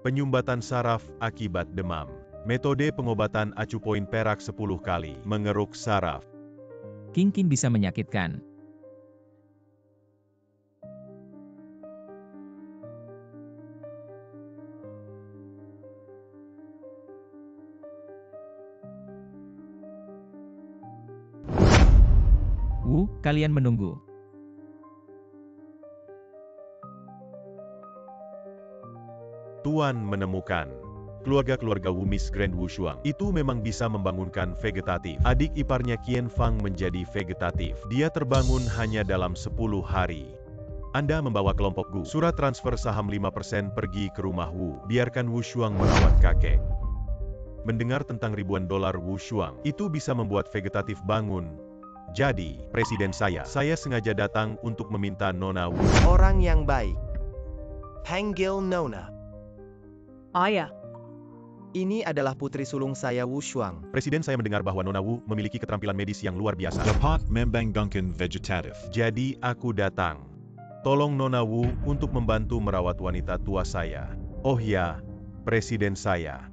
Penyumbatan saraf akibat demam. Metode pengobatan acupoin perak 10 kali. Mengeruk saraf. King bisa menyakitkan. Kalian menunggu. Tuan menemukan. Keluarga Wumis Grand Wushuang itu memang bisa membangunkan vegetatif. Adik iparnya Qian Fang menjadi vegetatif. Dia terbangun hanya dalam 10 hari. Anda membawa kelompok Gu. Surat transfer saham 5% pergi ke rumah Wu. Biarkan Wushuang merawat kakek. Mendengar tentang ribuan dolar Wushuang, itu bisa membuat vegetatif bangun. Jadi, presiden saya sengaja datang untuk meminta Nona Wu. Orang yang baik. Panggil Nona. Ayah. Ini adalah putri sulung saya Wu Shuang. Presiden saya mendengar bahwa Nona Wu memiliki keterampilan medis yang luar biasa. Dapat membangunkan vegetatif. Jadi aku datang. Tolong Nona Wu untuk membantu merawat wanita tua saya. Oh ya, presiden saya.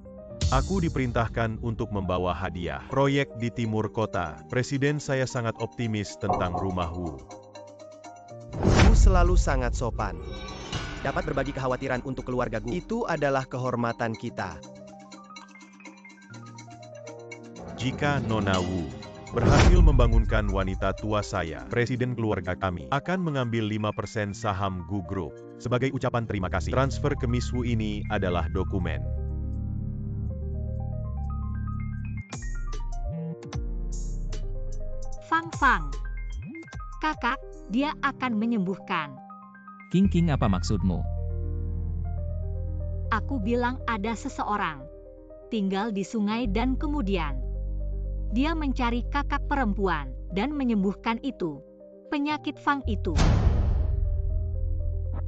Aku diperintahkan untuk membawa hadiah. Proyek di timur kota. Presiden saya sangat optimis tentang rumah Wu. Wu selalu sangat sopan. Dapat berbagi kekhawatiran untuk keluarga Gu. Itu adalah kehormatan kita. Jika Nona Wu berhasil membangunkan wanita tua saya, presiden keluarga kami akan mengambil 5% saham Gu Group. Sebagai ucapan terima kasih, transfer ke Miss Wu ini adalah dokumen. Fang. Kakak, dia akan menyembuhkan. King, apa maksudmu? Aku bilang ada seseorang. Tinggal di sungai dan kemudian dia mencari kakak perempuan dan menyembuhkan itu. Penyakit Fang itu.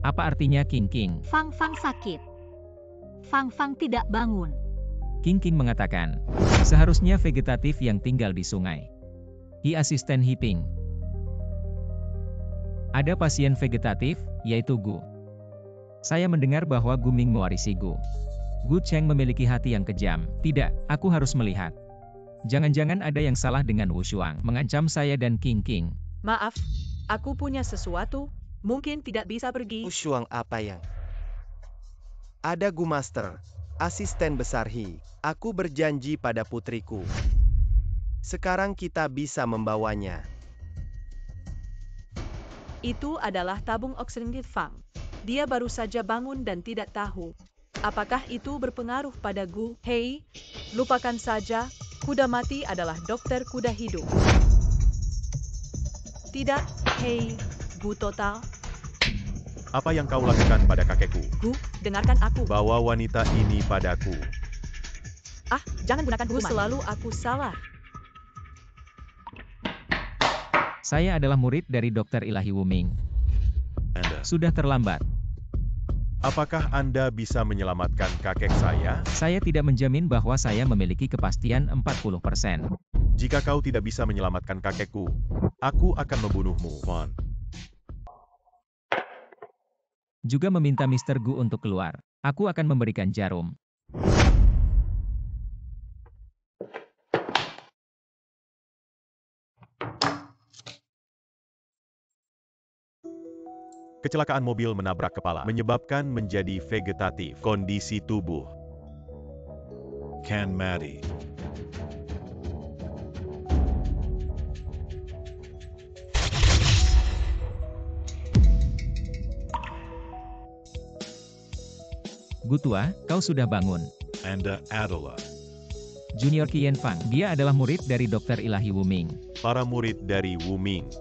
Apa artinya King? Fang sakit. Fang tidak bangun. King mengatakan, seharusnya vegetatif yang tinggal di sungai. Asisten Hiping. Ada pasien vegetatif, yaitu Gu. Saya mendengar bahwa Gu Ming mewarisi Gu. Gu Cheng memiliki hati yang kejam. Tidak, aku harus melihat. Jangan-jangan ada yang salah dengan Wu Shuang, mengancam saya dan King. Maaf, aku punya sesuatu, mungkin tidak bisa pergi. Wu Shuang apa yang? Ada Gu Master, asisten besar Hi. Aku berjanji pada putriku. Sekarang kita bisa membawanya. Itu adalah tabung oksigen Fang. Dia baru saja bangun dan tidak tahu. Apakah itu berpengaruh pada Gu? Hei, lupakan saja. Kuda mati adalah dokter kuda hidup. Tidak, hei, Gu total. Apa yang kau lakukan pada kakekku? Gu, dengarkan aku. Bawa wanita ini padaku. Jangan gunakan hukuman. Gu selalu aku salah. Saya adalah murid dari Dr. Ilahi Wu Ming. Sudah terlambat. Apakah Anda bisa menyelamatkan kakek saya? Saya tidak menjamin bahwa saya memiliki kepastian 40%. Jika kau tidak bisa menyelamatkan kakekku, aku akan membunuhmu, Mon. Juga meminta Mr. Gu untuk keluar. Aku akan memberikan jarum. Kecelakaan mobil menabrak kepala, menyebabkan menjadi vegetatif. Kondisi tubuh. Can mati. Gu tua, kau sudah bangun. Anda adalah Junior Qian Fang. Dia adalah murid dari Dr. Ilahi Wu Ming. Para murid dari Wu Ming.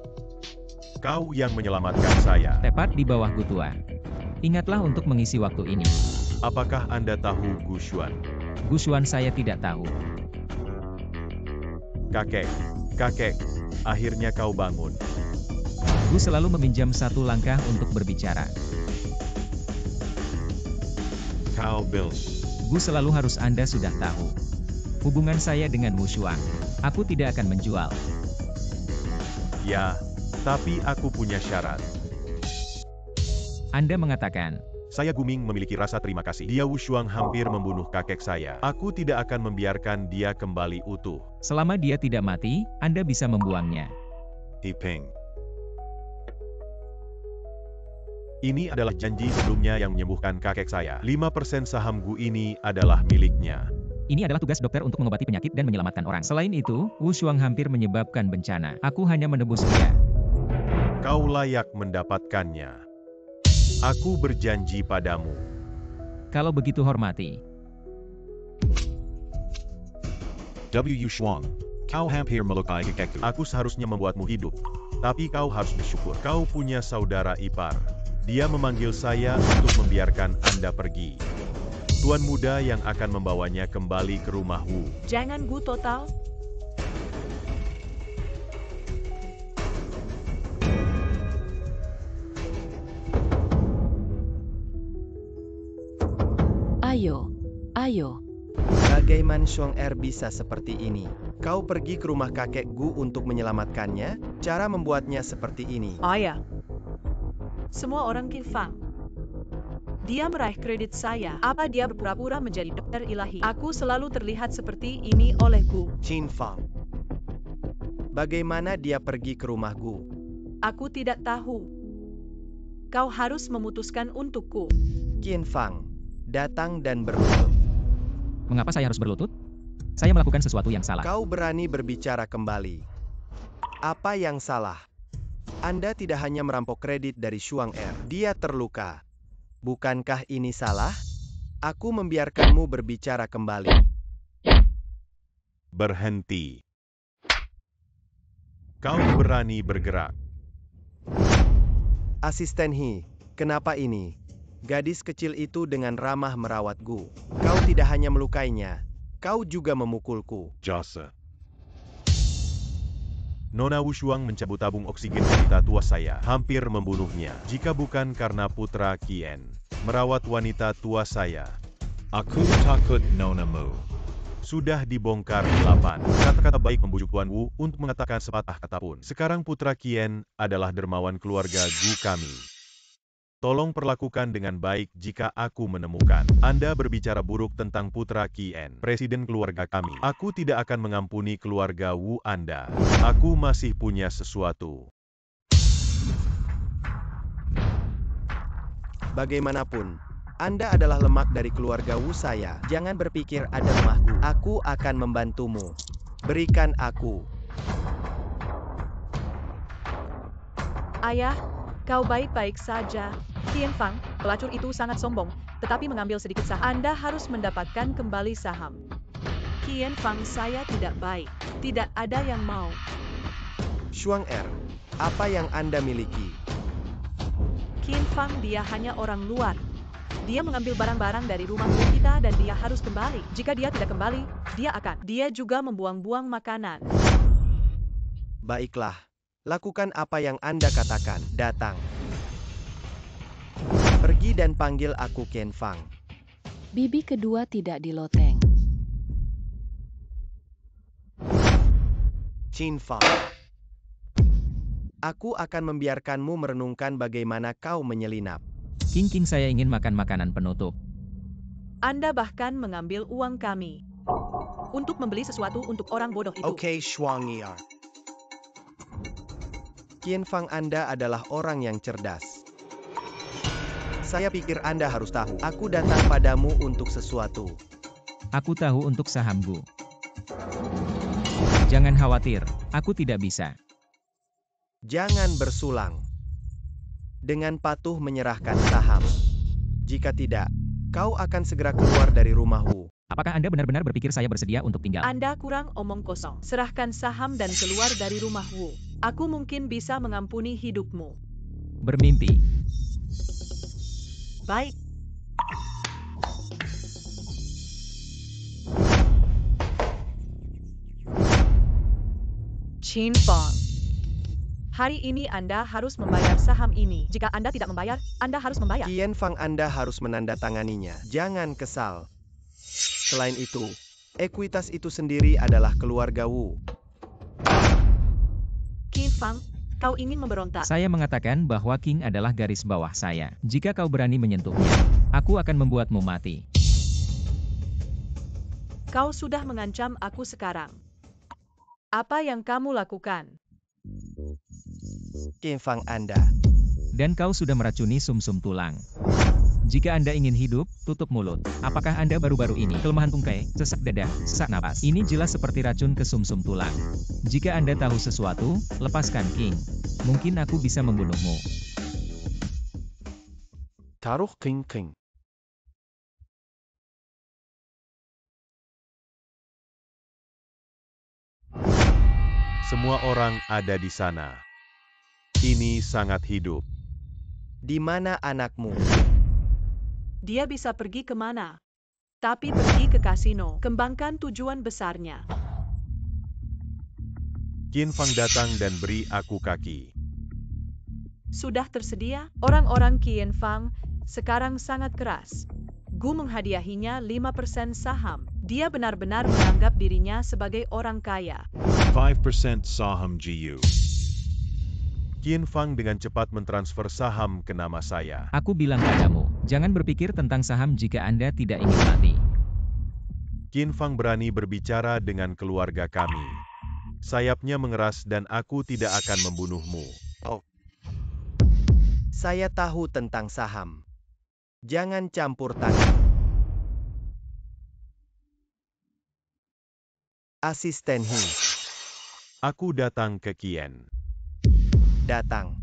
Kau yang menyelamatkan saya. Tepat di bawah Gu tua. Ingatlah untuk mengisi waktu ini. Apakah Anda tahu Gu Xuan? Gu Xuan saya tidak tahu. Kakek, akhirnya kau bangun. Gu selalu meminjam satu langkah untuk berbicara. Kau Bill. Gu selalu harus Anda sudah tahu. Hubungan saya dengan Wu Shuang. Aku tidak akan menjual. Ya, tapi aku punya syarat. Anda mengatakan, Saya Guming memiliki rasa terima kasih. Dia Wushuang hampir membunuh kakek saya. Aku tidak akan membiarkan dia kembali utuh. Selama dia tidak mati, Anda bisa membuangnya. Ping. Ini adalah janji sebelumnya yang menyembuhkan kakek saya. 5% saham Gu ini adalah miliknya. Ini adalah tugas dokter untuk mengobati penyakit dan menyelamatkan orang. Selain itu, Wushuang hampir menyebabkan bencana. Aku hanya menebus dia. Kau layak mendapatkannya. Aku berjanji padamu. Kalau begitu hormati. W. Shuang. Kau hampir melukai kakekku. Aku seharusnya membuatmu hidup. Tapi kau harus bersyukur. Kau punya saudara ipar. Dia memanggil saya untuk membiarkan Anda pergi. Tuan muda yang akan membawanya kembali ke rumah Wu. Jangan Gu total. Ayo. Bagaimana Shuang Er bisa seperti ini? Kau pergi ke rumah kakek Gu untuk menyelamatkannya? Cara membuatnya seperti ini. Ayah. Semua orang Qin Fang. Dia meraih kredit saya. Apa dia berpura-pura menjadi dokter ilahi? Aku selalu terlihat seperti ini oleh Gu. Qin Fang. Bagaimana dia pergi ke rumah Gu? Aku tidak tahu. Kau harus memutuskan untukku. Qin Fang. Datang dan berlutut. Mengapa saya harus berlutut? Saya melakukan sesuatu yang salah. Kau berani berbicara kembali. Apa yang salah? Anda tidak hanya merampok kredit dari Shuang Er. Dia terluka. Bukankah ini salah? Aku membiarkanmu berbicara kembali. Berhenti. Kau berani bergerak. Asisten He, kenapa ini? Gadis kecil itu dengan ramah merawat Gu. Kau tidak hanya melukainya, kau juga memukulku. Jasa. Nona Wushuang mencabut tabung oksigen wanita tua saya, hampir membunuhnya. Jika bukan karena putra Qien merawat wanita tua saya. Aku takut nonamu. Sudah dibongkar 8. Kata-kata baik membujuk Tuan Wu untuk mengatakan sepatah kata pun. Sekarang putra Qien adalah dermawan keluarga Gu kami. Tolong perlakukan dengan baik jika aku menemukan Anda berbicara buruk tentang putra Qien, presiden keluarga kami. Aku tidak akan mengampuni keluarga Wu Anda. Aku masih punya sesuatu. Bagaimanapun, Anda adalah lemak dari keluarga Wu saya. Jangan berpikir ada lemahku. Aku akan membantumu. Berikan aku. Ayah, kau baik-baik saja. Qin Fang, pelacur itu sangat sombong, tetapi mengambil sedikit saham. Anda harus mendapatkan kembali saham. Qin Fang, saya tidak baik. Tidak ada yang mau. Shuang Er, apa yang Anda miliki? Qin Fang, dia hanya orang luar. Dia mengambil barang-barang dari rumah kita dan dia harus kembali. Jika dia tidak kembali, dia juga membuang-buang makanan. Baiklah, lakukan apa yang Anda katakan. Datang. Pergi dan panggil aku Qin Fang. Bibi kedua tidak di loteng. Qin Fang. Aku akan membiarkanmu merenungkan bagaimana kau menyelinap. King, saya ingin makan makanan penutup. Anda bahkan mengambil uang kami untuk membeli sesuatu untuk orang bodoh itu. Oke, Shuang Er. Qin Fang, Anda adalah orang yang cerdas. Saya pikir Anda harus tahu, aku datang padamu untuk sesuatu. Aku tahu untuk sahamku. Jangan khawatir, aku tidak bisa. Jangan bersulang. Dengan patuh menyerahkan saham. Jika tidak, kau akan segera keluar dari rumah Wu. Apakah Anda benar-benar berpikir saya bersedia untuk tinggal? Anda kurang omong kosong. Serahkan saham dan keluar dari rumah Wu. Aku mungkin bisa mengampuni hidupmu. Bermimpi. Baik. Qin Fang. Hari ini Anda harus membayar saham ini. Jika Anda tidak membayar, Anda harus membayar. Qin Fang, Anda harus menandatanganinya. Jangan kesal. Selain itu, ekuitas itu sendiri adalah keluarga Wu. Qin Fang, Kau ingin memberontak? Saya mengatakan bahwa King adalah garis bawah saya. Jika kau berani menyentuhnya, aku akan membuatmu mati. Kau sudah mengancam aku sekarang. Apa yang kamu lakukan? Qin Fang Anda. Dan kau sudah meracuni sumsum tulang. Jika Anda ingin hidup, tutup mulut. Apakah Anda baru-baru ini kelemahan tungkai, sesak dada, sesak napas? Ini jelas seperti racun ke sumsum tulang. Jika Anda tahu sesuatu, lepaskan King. Mungkin aku bisa membunuhmu. Taruh King. Semua orang ada di sana. Ini sangat hidup. Di mana anakmu? Dia bisa pergi kemana? Tapi pergi ke kasino. Kembangkan tujuan besarnya. Qin Fang datang dan beri aku kaki. Sudah tersedia? Orang-orang Qin Fang sekarang sangat keras. Gu menghadiahinya 5% saham. Dia benar-benar menganggap dirinya sebagai orang kaya. 5% saham GU. Qin Fang dengan cepat mentransfer saham ke nama saya. Aku bilang padamu, jangan berpikir tentang saham jika Anda tidak ingin mati. Qin Fang berani berbicara dengan keluarga kami. Sayapnya mengeras dan aku tidak akan membunuhmu. Saya tahu tentang saham. Jangan campur tangan. Asisten He. Aku datang ke Qien. Datang.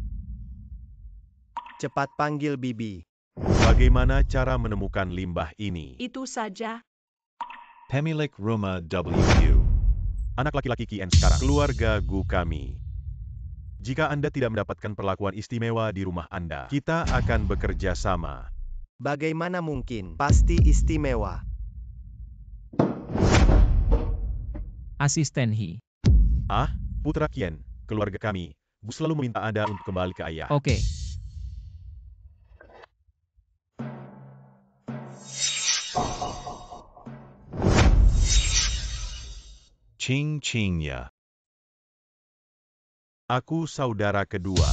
Cepat panggil Bibi. Bagaimana cara menemukan limbah ini? Itu saja. Pemilik rumah WU. Anak laki-laki Qien sekarang. Keluarga Gu kami. Jika Anda tidak mendapatkan perlakuan istimewa di rumah Anda, kita akan bekerja sama. Bagaimana mungkin? Pasti istimewa. Asisten He. Ah, putra Qien, keluarga kami. Gu selalu meminta Anda untuk kembali ke ayah. Oke. Ching-chingnya. Aku saudara kedua.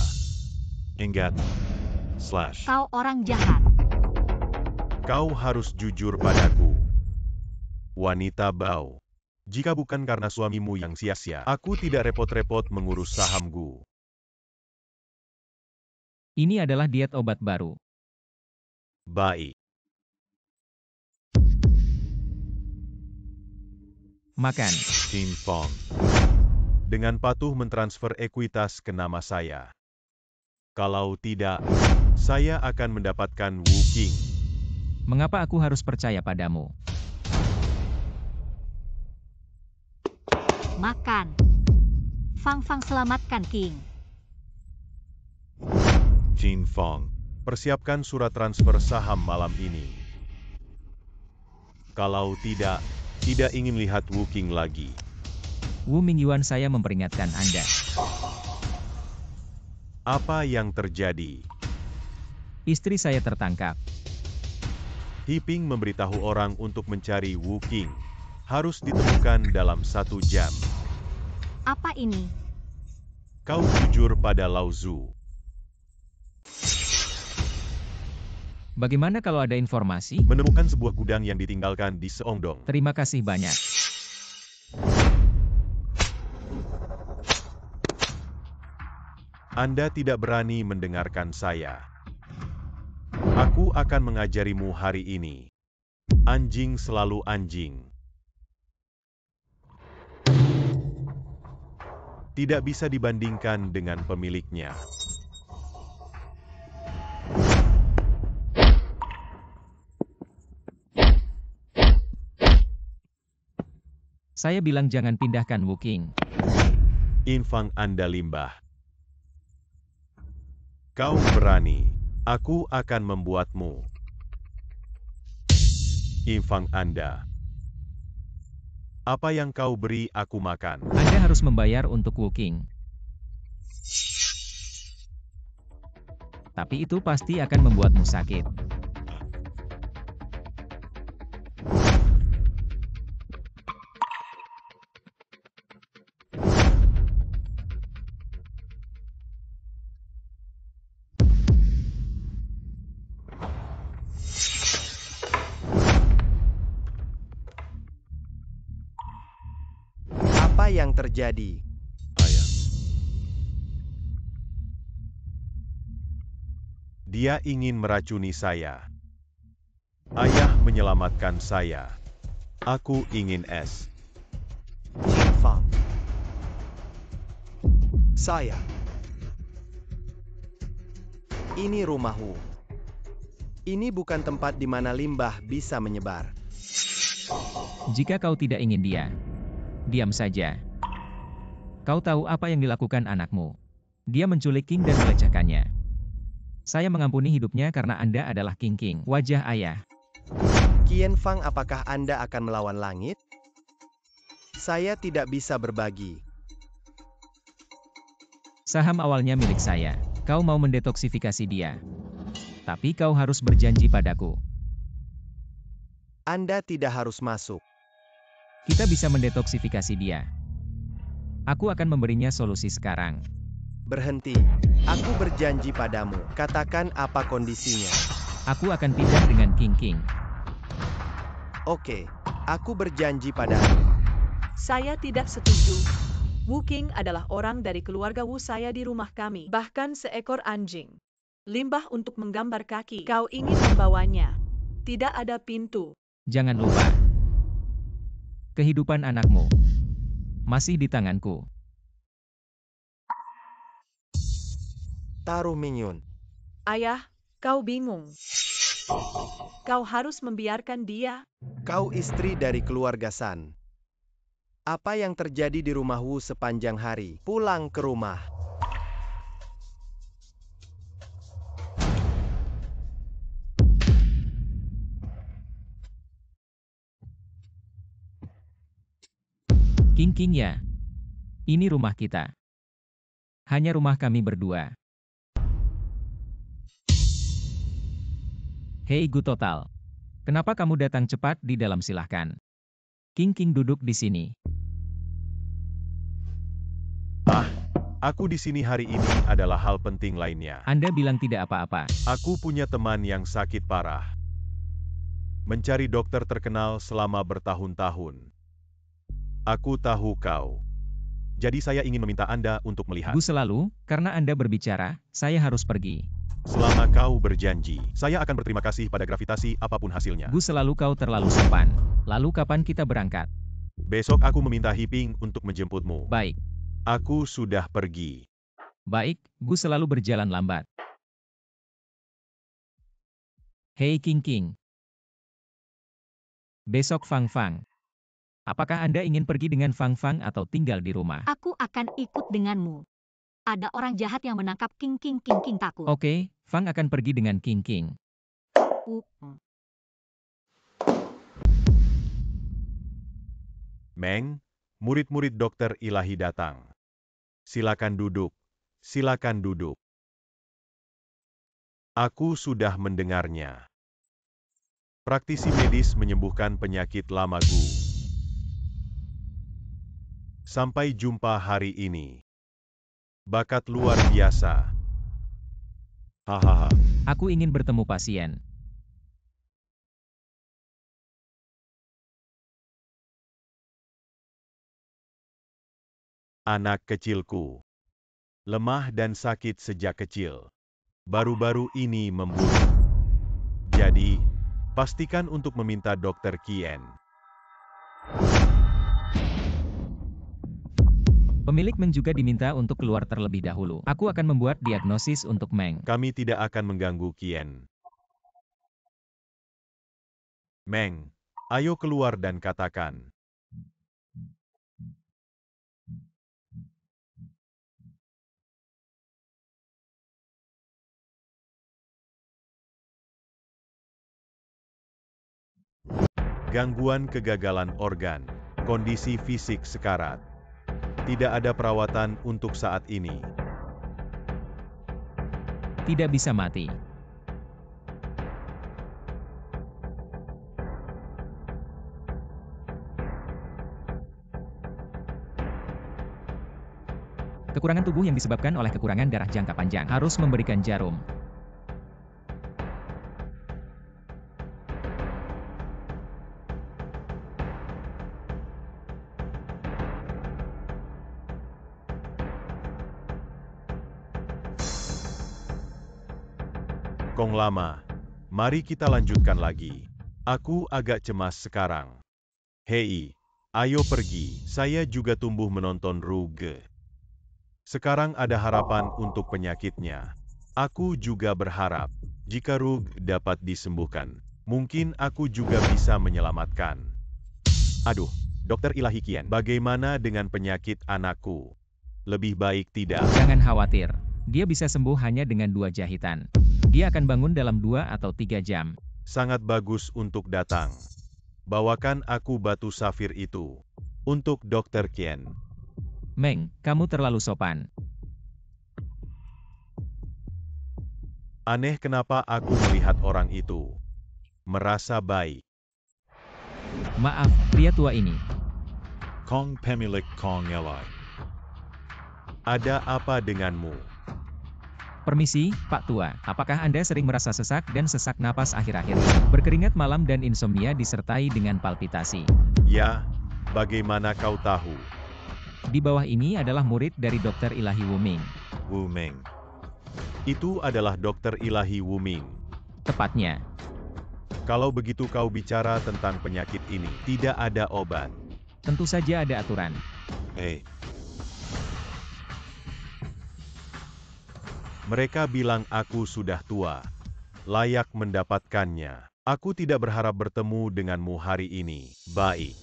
Ingat. / Kau orang jahat. Kau harus jujur padaku. Wanita bau. Jika bukan karena suamimu yang sia-sia, aku tidak repot-repot mengurus saham Gu. Ini adalah diet obat baru. Baik. Makan. Qin Fang. Dengan patuh mentransfer ekuitas ke nama saya. Kalau tidak, saya akan mendapatkan Wu Qing. Mengapa aku harus percaya padamu? Makan. Fang selamatkan King. Qin Fang, persiapkan surat transfer saham malam ini. Kalau tidak ingin lihat Wu Qing lagi. Wu Mingyuan, saya memperingatkan Anda. Apa yang terjadi? Istri saya tertangkap. He Ping memberitahu orang untuk mencari Wu Qing. Harus ditemukan dalam 1 jam. Apa ini? Kau jujur pada Lao Zu. Bagaimana kalau ada informasi? Menemukan sebuah gudang yang ditinggalkan di Seongdong. Terima kasih banyak. Anda tidak berani mendengarkan saya. Aku akan mengajarimu hari ini. Anjing selalu anjing. Tidak bisa dibandingkan dengan pemiliknya. Saya bilang jangan pindahkan Wu Qing. Infang Anda limbah. Kau berani, aku akan membuatmu. Infang Anda. Apa yang kau beri aku makan. Anda harus membayar untuk Wu Qing. Tapi itu pasti akan membuatmu sakit. Apa yang terjadi? Ayah. Dia ingin meracuni saya. Ayah menyelamatkan saya. Aku ingin es. Qin Fang. Saya. Ini rumah Wu. Ini bukan tempat di mana limbah bisa menyebar. Jika kau tidak ingin dia, diam saja. Kau tahu apa yang dilakukan anakmu. Dia menculik King dan melecehkannya. Saya mengampuni hidupnya karena Anda adalah King. Wajah ayah. Qin Fang, apakah Anda akan melawan langit? Saya tidak bisa berbagi. Saham awalnya milik saya. Kau mau mendetoksifikasi dia. Tapi kau harus berjanji padaku. Anda tidak harus masuk. Kita bisa mendetoksifikasi dia. Aku akan memberinya solusi sekarang. Berhenti. Aku berjanji padamu. Katakan apa kondisinya. Aku akan pindah dengan King. Oke, aku berjanji padamu. Saya tidak setuju. Wu King adalah orang dari keluarga Wu saya di rumah kami. Bahkan seekor anjing. Limbah untuk menggambar kaki. Kau ingin membawanya. Tidak ada pintu. Jangan lupa. Kehidupan anakmu masih di tanganku. Taruh Mingyun. Ayah, kau bingung. Kau harus membiarkan dia. Kau istri dari keluarga San. Apa yang terjadi di rumah Wu sepanjang hari? Pulang ke rumah. King ya. Ini rumah kita. Hanya rumah kami berdua. Hei Gu Total. Kenapa kamu datang cepat di dalam silahkan. King duduk di sini. Aku di sini hari ini adalah hal penting lainnya. Anda bilang tidak apa-apa. Aku punya teman yang sakit parah. Mencari dokter terkenal selama bertahun-tahun. Aku tahu kau. Jadi saya ingin meminta Anda untuk melihat. Gu selalu, karena Anda berbicara, saya harus pergi. Selama kau berjanji, saya akan berterima kasih pada gravitasi apapun hasilnya. Gu selalu kau terlalu sopan. Lalu kapan kita berangkat? Besok aku meminta Hiping untuk menjemputmu. Baik. Aku sudah pergi. Baik, Gu selalu berjalan lambat. Hei King. Besok Fang. Apakah Anda ingin pergi dengan Fang atau tinggal di rumah? Aku akan ikut denganmu. Ada orang jahat yang menangkap King takut. Oke, Fang akan pergi dengan King. Meng, murid-murid dokter ilahi datang. Silakan duduk. Silakan duduk. Aku sudah mendengarnya. Praktisi medis menyembuhkan penyakit lama Gu. Sampai jumpa hari ini. Bakat luar biasa. Hahaha. Aku ingin bertemu pasien. Anak kecilku. Lemah dan sakit sejak kecil. Baru-baru ini memburuk. Jadi, pastikan untuk meminta Dr. Qien. Pemilik Meng juga diminta untuk keluar terlebih dahulu. Aku akan membuat diagnosis untuk Meng. Kami tidak akan mengganggu Qien. Meng, ayo keluar dan katakan. Gangguan kegagalan organ, kondisi fisik sekarat. Tidak ada perawatan untuk saat ini. Tidak bisa mati. Kekurangan tubuh yang disebabkan oleh kekurangan darah jangka panjang harus memberikan jarum. Kong lama. Mari kita lanjutkan lagi. Aku agak cemas sekarang. Hei, ayo pergi. Saya juga tumbuh menonton Ruge. Sekarang ada harapan untuk penyakitnya. Aku juga berharap, jika Ruge dapat disembuhkan, mungkin aku juga bisa menyelamatkan. Aduh, Dokter Ilahi Qian, bagaimana dengan penyakit anakku? Lebih baik tidak. Jangan khawatir, dia bisa sembuh hanya dengan 2 jahitan. Dia akan bangun dalam 2 atau 3 jam. Sangat bagus untuk datang. Bawakan aku batu safir itu. Untuk Dokter Qian. Meng, kamu terlalu sopan. Aneh kenapa aku melihat orang itu. Merasa baik. Maaf, pria tua ini. Kong pemilik Kong Eli. Ada apa denganmu? Permisi, Pak Tua. Apakah Anda sering merasa sesak dan sesak napas akhir-akhir ini? Berkeringat malam dan insomnia disertai dengan palpitasi. Ya, bagaimana kau tahu? Di bawah ini adalah murid dari Dokter Ilahi Wu Ming. Wu Ming. Itu adalah Dokter Ilahi Wu Ming. Tepatnya. Kalau begitu kau bicara tentang penyakit ini, tidak ada obat. Tentu saja ada aturan. Hey, Mereka bilang aku sudah tua, layak mendapatkannya. Aku tidak berharap bertemu denganmu hari ini. Baik.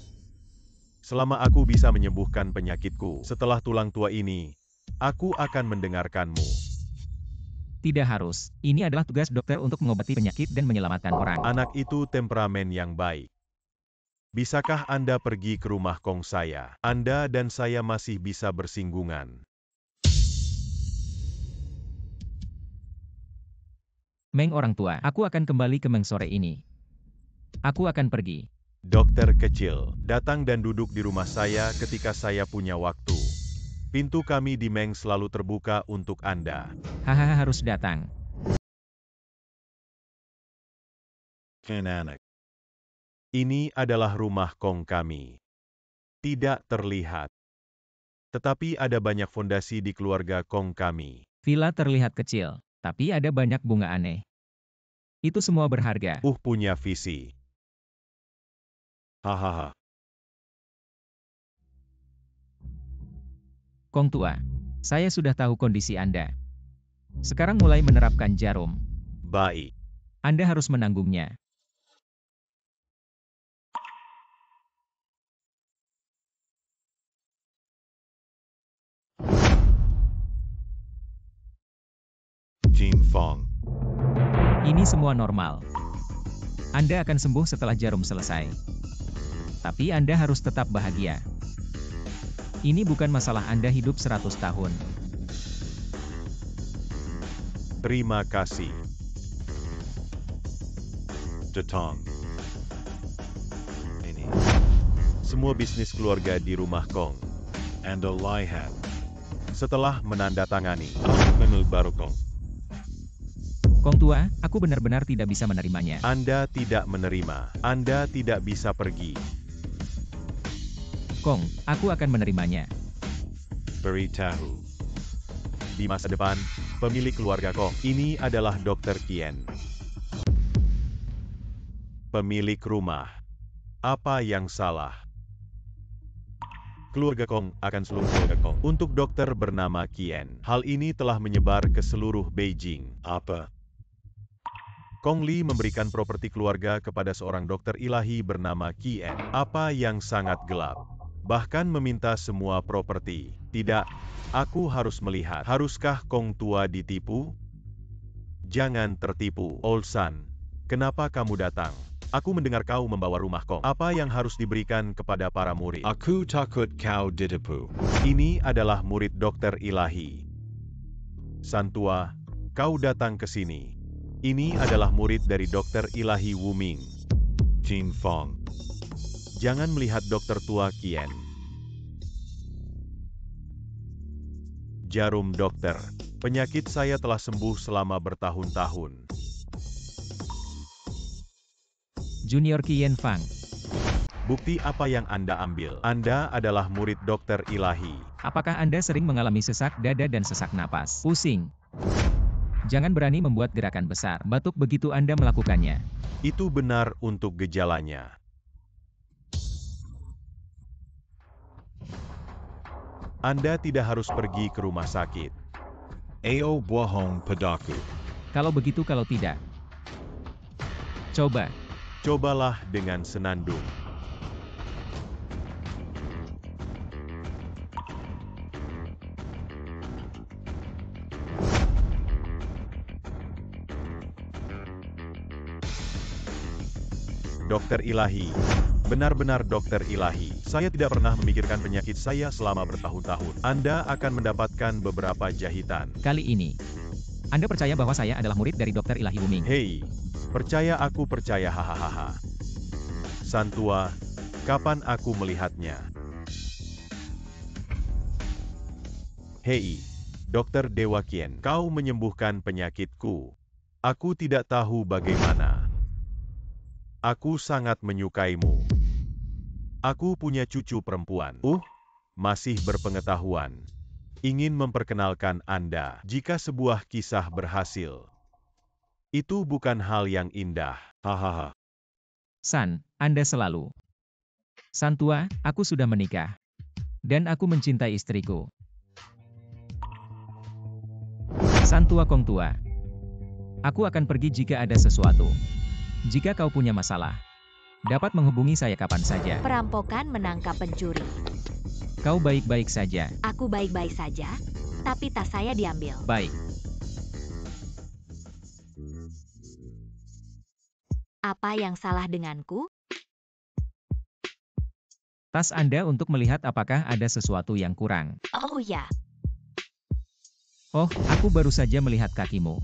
Selama aku bisa menyembuhkan penyakitku setelah tulang tua ini, aku akan mendengarkanmu. Tidak harus. Ini adalah tugas dokter untuk mengobati penyakit dan menyelamatkan orang. Anak itu temperamen yang baik. Bisakah Anda pergi ke rumah Kong saya? Anda dan saya masih bisa bersinggungan. Meng orang tua, aku akan kembali ke Meng sore ini. Aku akan pergi. Dokter kecil, datang dan duduk di rumah saya ketika saya punya waktu. Pintu kami di Meng selalu terbuka untuk Anda. Hahaha harus datang. Kananak. Ini adalah rumah Kong kami. Tidak terlihat. Tetapi ada banyak fondasi di keluarga Kong kami. Villa terlihat kecil, tapi ada banyak bunga aneh. Itu semua berharga. Punya visi. Hahaha. Kong tua, saya sudah tahu kondisi Anda. Sekarang mulai menerapkan jarum. Baik. Anda harus menanggungnya. Jin Fong. Ini semua normal. Anda akan sembuh setelah jarum selesai. Tapi Anda harus tetap bahagia. Ini bukan masalah Anda hidup 100 tahun. Terima kasih. Datang. Ini. Semua bisnis keluarga di rumah Kong. Anda lihat. Setelah menandatangani, Menul baru Kong. Kong tua, aku benar-benar tidak bisa menerimanya. Anda tidak menerima. Anda tidak bisa pergi. Kong, aku akan menerimanya. Beritahu. Di masa depan, pemilik keluarga Kong ini adalah Dokter Qian. Pemilik rumah. Apa yang salah? Keluarga Kong akan seluruh keluarga Kong. Untuk dokter bernama Qian. Hal ini telah menyebar ke seluruh Beijing. Apa? Kong Li memberikan properti keluarga kepada seorang dokter ilahi bernama Qian. Apa yang sangat gelap. Bahkan meminta semua properti. Tidak, aku harus melihat. Haruskah Kong tua ditipu? Jangan tertipu. Olsan, kenapa kamu datang? Aku mendengar kau membawa rumah Kong. Apa yang harus diberikan kepada para murid? Aku takut kau ditipu. Ini adalah murid dokter ilahi. Santua, kau datang ke sini. Ini adalah murid dari Dokter Ilahi Wu Ming. Jin Fong. Jangan melihat dokter tua Qian. Jarum dokter. Penyakit saya telah sembuh selama bertahun-tahun. Junior Qian Fang. Bukti apa yang Anda ambil? Anda adalah murid dokter ilahi. Apakah Anda sering mengalami sesak dada dan sesak napas? Pusing. Jangan berani membuat gerakan besar batuk begitu Anda melakukannya. Itu benar untuk gejalanya. Anda tidak harus pergi ke rumah sakit. Ao bohong padaku. Kalau begitu kalau tidak. Coba. Cobalah dengan senandung. Dokter ilahi, benar-benar dokter ilahi. Saya tidak pernah memikirkan penyakit saya selama bertahun-tahun. Anda akan mendapatkan beberapa jahitan. Kali ini, Anda percaya bahwa saya adalah murid dari dokter ilahi Wuming. Hei, percaya aku percaya hahaha. Santua, kapan aku melihatnya? Hei, Dokter Dewa Qian, kau menyembuhkan penyakitku. Aku tidak tahu bagaimana. Aku sangat menyukaimu. Aku punya cucu perempuan. Masih berpengetahuan. Ingin memperkenalkan Anda. Jika sebuah kisah berhasil, itu bukan hal yang indah. Hahaha. San, Anda selalu. Santua, aku sudah menikah. Dan aku mencintai istriku. Santua Kong Tua. Aku akan pergi jika ada sesuatu. Jika kau punya masalah, dapat menghubungi saya kapan saja. Perampokan menangkap pencuri. Kau baik-baik saja. Aku baik-baik saja, tapi tas saya diambil. Baik. Apa yang salah denganku? Tas Anda untuk melihat apakah ada sesuatu yang kurang. Oh ya, Oh, aku baru saja melihat kakimu.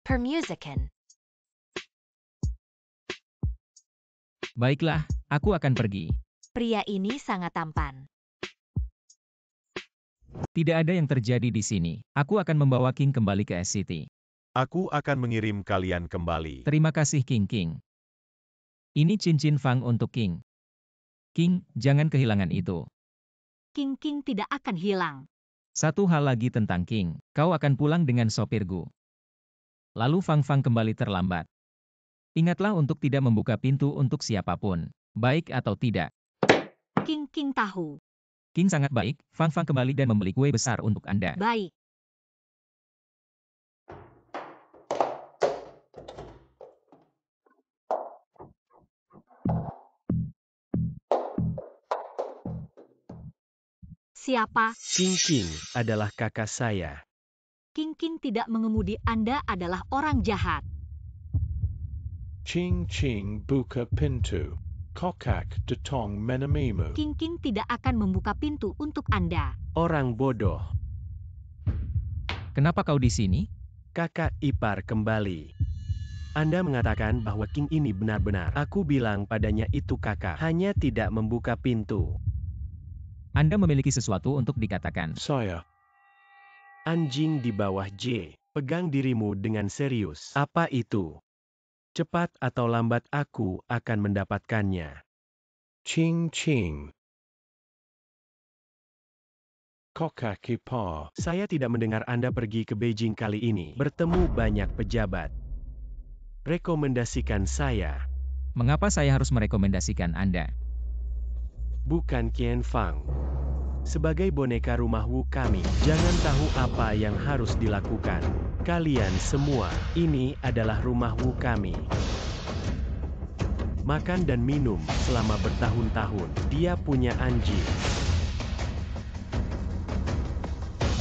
permusikan. Baiklah, aku akan pergi. Pria ini sangat tampan. Tidak ada yang terjadi di sini. Aku akan membawa King kembali ke SCT. Aku akan mengirim kalian kembali. Terima kasih King. Ini cincin Fang untuk King. King, jangan kehilangan itu. King tidak akan hilang. Satu hal lagi tentang King, kau akan pulang dengan sopir Gu. Lalu Fang kembali terlambat. Ingatlah untuk tidak membuka pintu untuk siapapun, baik atau tidak. King tahu. King sangat baik, Fang kembali dan membeli kue besar untuk Anda. Baik. Siapa? King adalah kakak saya. King tidak mengemudi. Anda adalah orang jahat. Ching buka pintu. Kokak datang menemuimu. King tidak akan membuka pintu untuk Anda. Orang bodoh. Kenapa kau di sini? Kakak ipar kembali. Anda mengatakan bahwa King ini benar-benar. Aku bilang padanya itu kakak. Hanya tidak membuka pintu. Anda memiliki sesuatu untuk dikatakan. Saya. Anjing di bawah J. Pegang dirimu dengan serius. Apa itu? Cepat atau lambat aku akan mendapatkannya. Ching. Kokak ipar. Saya tidak mendengar Anda pergi ke Beijing kali ini. Bertemu banyak pejabat. Rekomendasikan saya. Mengapa saya harus merekomendasikan Anda? Bukan Qian Fang. Sebagai boneka rumah Wu kami, jangan tahu apa yang harus dilakukan. Kalian semua, ini adalah rumah Wu kami. Makan dan minum selama bertahun-tahun. Dia punya anjing.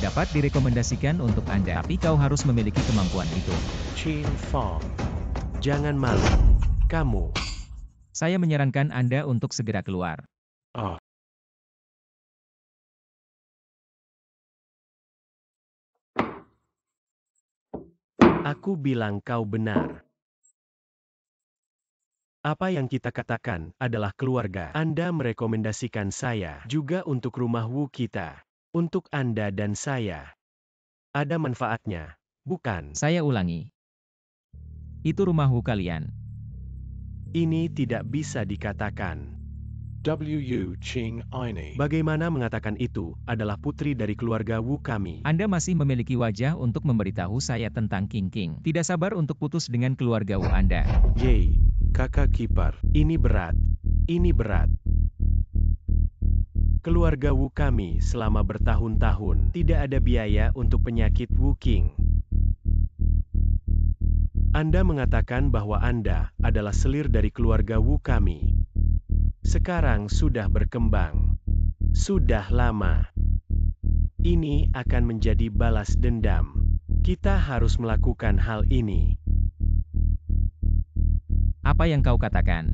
Dapat direkomendasikan untuk Anda, tapi kau harus memiliki kemampuan itu. Ching Fang. Jangan malu. Kamu. Saya menyarankan Anda untuk segera keluar. Ah. Aku bilang kau benar. Apa yang kita katakan adalah keluarga. Anda merekomendasikan saya juga untuk rumah Wu kita. Untuk Anda dan saya. Ada manfaatnya, bukan? Saya ulangi. Itu rumah Wu kalian. Ini tidak bisa dikatakan. Wu Qing Ini. Bagaimana mengatakan itu adalah putri dari keluarga Wu kami? Anda masih memiliki wajah untuk memberitahu saya tentang King King. Tidak sabar untuk putus dengan keluarga Wu Anda. Yey, kakak kipar, ini berat. Ini berat. Keluarga Wu kami selama bertahun-tahun tidak ada biaya untuk penyakit Wu King. Anda mengatakan bahwa Anda adalah selir dari keluarga Wu kami. Sekarang sudah berkembang. Sudah lama. Ini akan menjadi balas dendam. Kita harus melakukan hal ini. Apa yang kau katakan?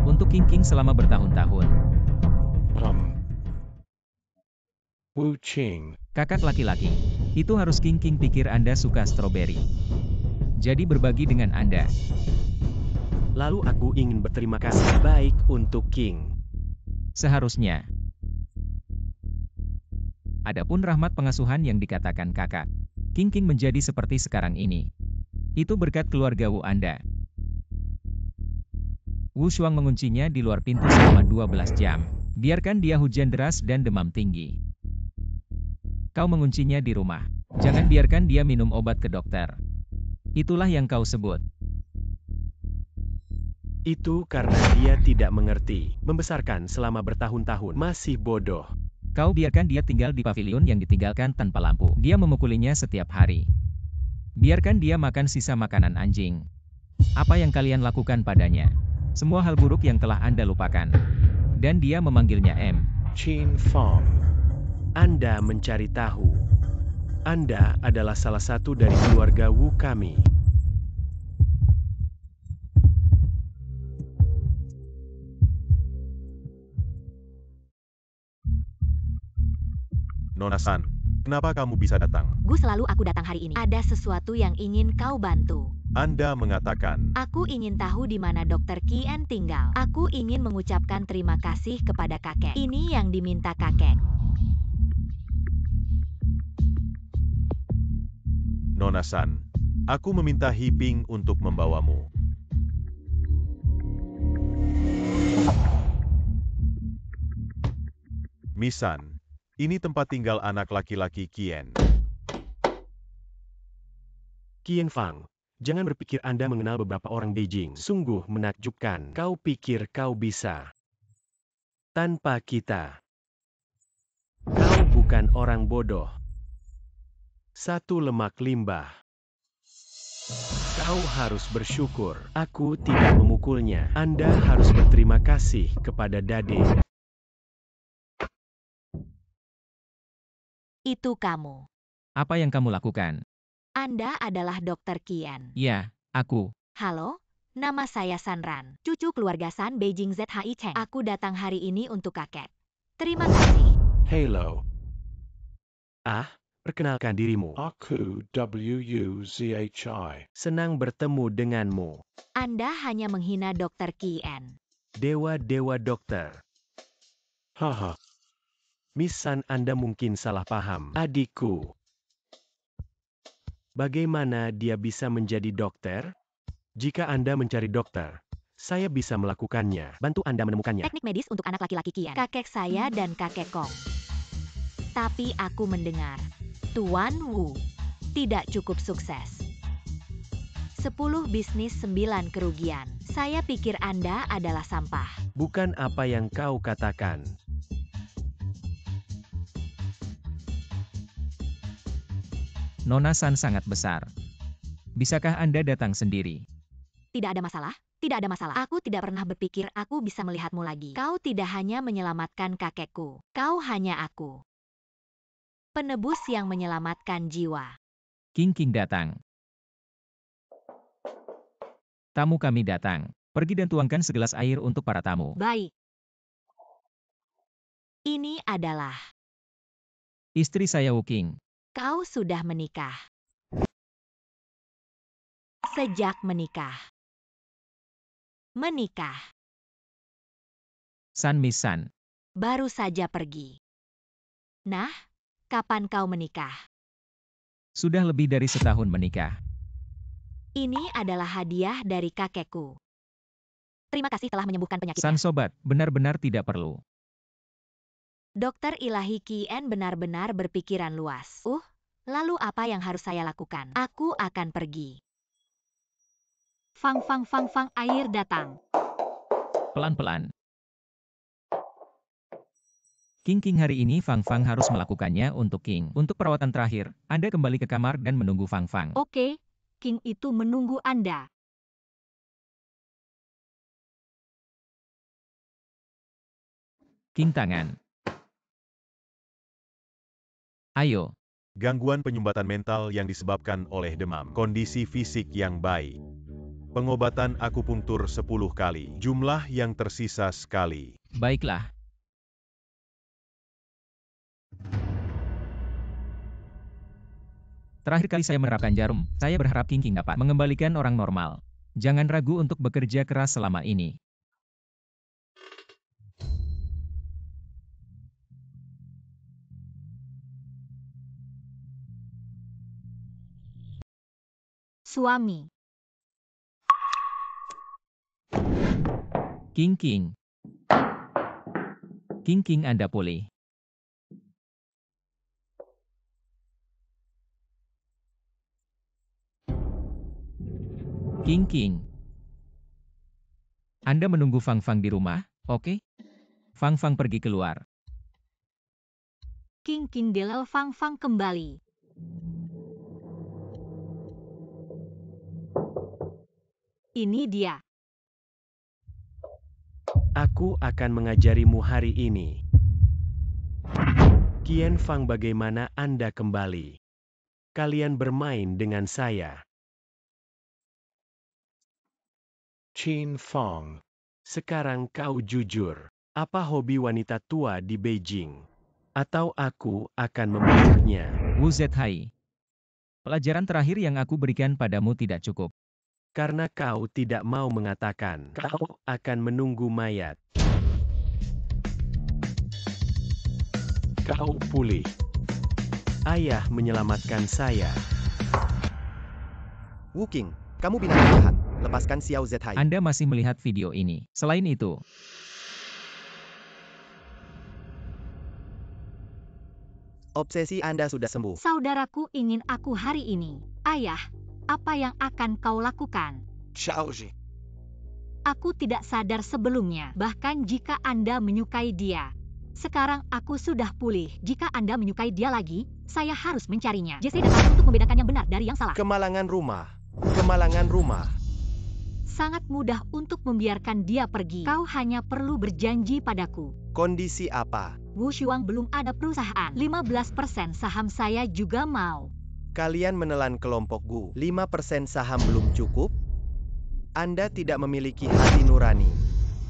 Untuk King King selama bertahun-tahun. Wu Qing. Kakak laki-laki. Itu harus King King pikir Anda suka stroberi. Jadi berbagi dengan Anda. Lalu aku ingin berterima kasih baik untuk King. Seharusnya. Adapun rahmat pengasuhan yang dikatakan kakak. King King menjadi seperti sekarang ini. Itu berkat keluarga Wu Anda. Wu Shuang menguncinya di luar pintu selama 12 jam. Biarkan dia hujan deras dan demam tinggi. Kau menguncinya di rumah. Jangan biarkan dia minum obat ke dokter. Itulah yang kau sebut. Itu karena dia tidak mengerti. Membesarkan selama bertahun-tahun masih bodoh. Kau biarkan dia tinggal di pavilion yang ditinggalkan tanpa lampu. Dia memukulinya setiap hari. Biarkan dia makan sisa makanan anjing. Apa yang kalian lakukan padanya? Semua hal buruk yang telah Anda lupakan. Dan dia memanggilnya M. Qin Fang. Anda mencari tahu. Anda adalah salah satu dari keluarga Wu kami. Nona San, kenapa kamu bisa datang? Gu, selalu aku datang hari ini. Ada sesuatu yang ingin kau bantu. Anda mengatakan, Aku ingin tahu di mana Dr. Kien tinggal. Aku ingin mengucapkan terima kasih kepada kakek. Ini yang diminta kakek. Nona San, aku meminta Hiping untuk membawamu. Misan, ini tempat tinggal anak laki-laki Kien. Kien Fang, jangan berpikir Anda mengenal beberapa orang Beijing. Sungguh menakjubkan. Kau pikir kau bisa tanpa kita. Kau bukan orang bodoh. Satu lemak limbah. Kau harus bersyukur. Aku tidak memukulnya. Anda harus berterima kasih kepada Dade. Itu kamu. Apa yang kamu lakukan? Anda adalah Dr. Kien. Ya, aku. Halo, nama saya Sanran, cucu keluarga San Beijing ZHI Cheng. Aku datang hari ini untuk kakek. Terima kasih. Halo. Perkenalkan dirimu. Aku Wu Zhi. Senang bertemu denganmu. Anda hanya menghina Dr. Kien. Dewa-dewa dokter. Haha. Miss San, Anda mungkin salah paham. Adikku. Bagaimana dia bisa menjadi dokter? Jika Anda mencari dokter, saya bisa melakukannya. Bantu Anda menemukannya. Teknik medis untuk anak laki-laki Kien. Kakek saya dan kakek Kong. Tapi aku mendengar, Tuan Wu tidak cukup sukses. 10 bisnis 9 kerugian. Saya pikir Anda adalah sampah. Bukan apa yang kau katakan. Nona San sangat besar. Bisakah Anda datang sendiri? Tidak ada masalah, tidak ada masalah. Aku tidak pernah berpikir aku bisa melihatmu lagi. Kau tidak hanya menyelamatkan kakekku, kau hanya aku. Penebus yang menyelamatkan jiwa. King King datang. Tamu kami datang. Pergi dan tuangkan segelas air untuk para tamu. Baik. Ini adalah Istri saya Wu King. kau sudah menikah. Sejak menikah. Menikah. San Miss San. Baru saja pergi. Nah, kapan kau menikah? Sudah lebih dari setahun menikah. Ini adalah hadiah dari kakekku. Terima kasih telah menyembuhkan San penyakitnya. sobat, benar-benar tidak perlu. Dokter ilahi Kien benar-benar berpikiran luas. Lalu apa yang harus saya lakukan? Aku akan pergi. Fang, air datang. Pelan-pelan. King hari ini Fang harus melakukannya untuk King. Untuk perawatan terakhir, Anda kembali ke kamar dan menunggu Fang. Oke, King itu menunggu Anda. King tangan. Ayo. Gangguan penyumbatan mental yang disebabkan oleh demam. Kondisi fisik yang baik. Pengobatan akupunktur 10 kali. Jumlah yang tersisa sekali. Baiklah. Terakhir kali saya menerapkan jarum, saya berharap King dapat mengembalikan orang normal. Jangan ragu untuk bekerja keras selama ini. Suami. King. King Anda pulih. King. Anda menunggu Fang di rumah, oke? Fang pergi keluar. King delal Fang kembali. Ini dia. Aku akan mengajarimu hari ini. Qian Fang, bagaimana Anda kembali? Kalian bermain dengan saya. Qin Fang. Sekarang kau jujur. Apa hobi wanita tua di Beijing? Atau aku akan membunuhnya? Wu Zhai. Pelajaran terakhir yang aku berikan padamu tidak cukup. Karena kau tidak mau mengatakan, kau akan menunggu mayat. Kau pulih. Ayah menyelamatkan saya. Wu Qing, kamu binatang jahat. Lepaskan Xiao Zhai. Anda masih melihat video ini. Selain itu, obsesi Anda sudah sembuh. Saudaraku ingin aku hari ini. Ayah, apa yang akan kau lakukan? Xiaoji. Aku tidak sadar sebelumnya, bahkan jika Anda menyukai dia. Sekarang aku sudah pulih. Jika Anda menyukai dia lagi, saya harus mencarinya. Jesse datang untuk membedakan yang benar dari yang salah. Kemalangan rumah. Sangat mudah untuk membiarkan dia pergi. Kau hanya perlu berjanji padaku. Kondisi apa? Wu Shuang belum ada perusahaan. 15% saham saya juga mau. Kalian menelan kelompok Gu. 5% saham belum cukup? Anda tidak memiliki hati nurani.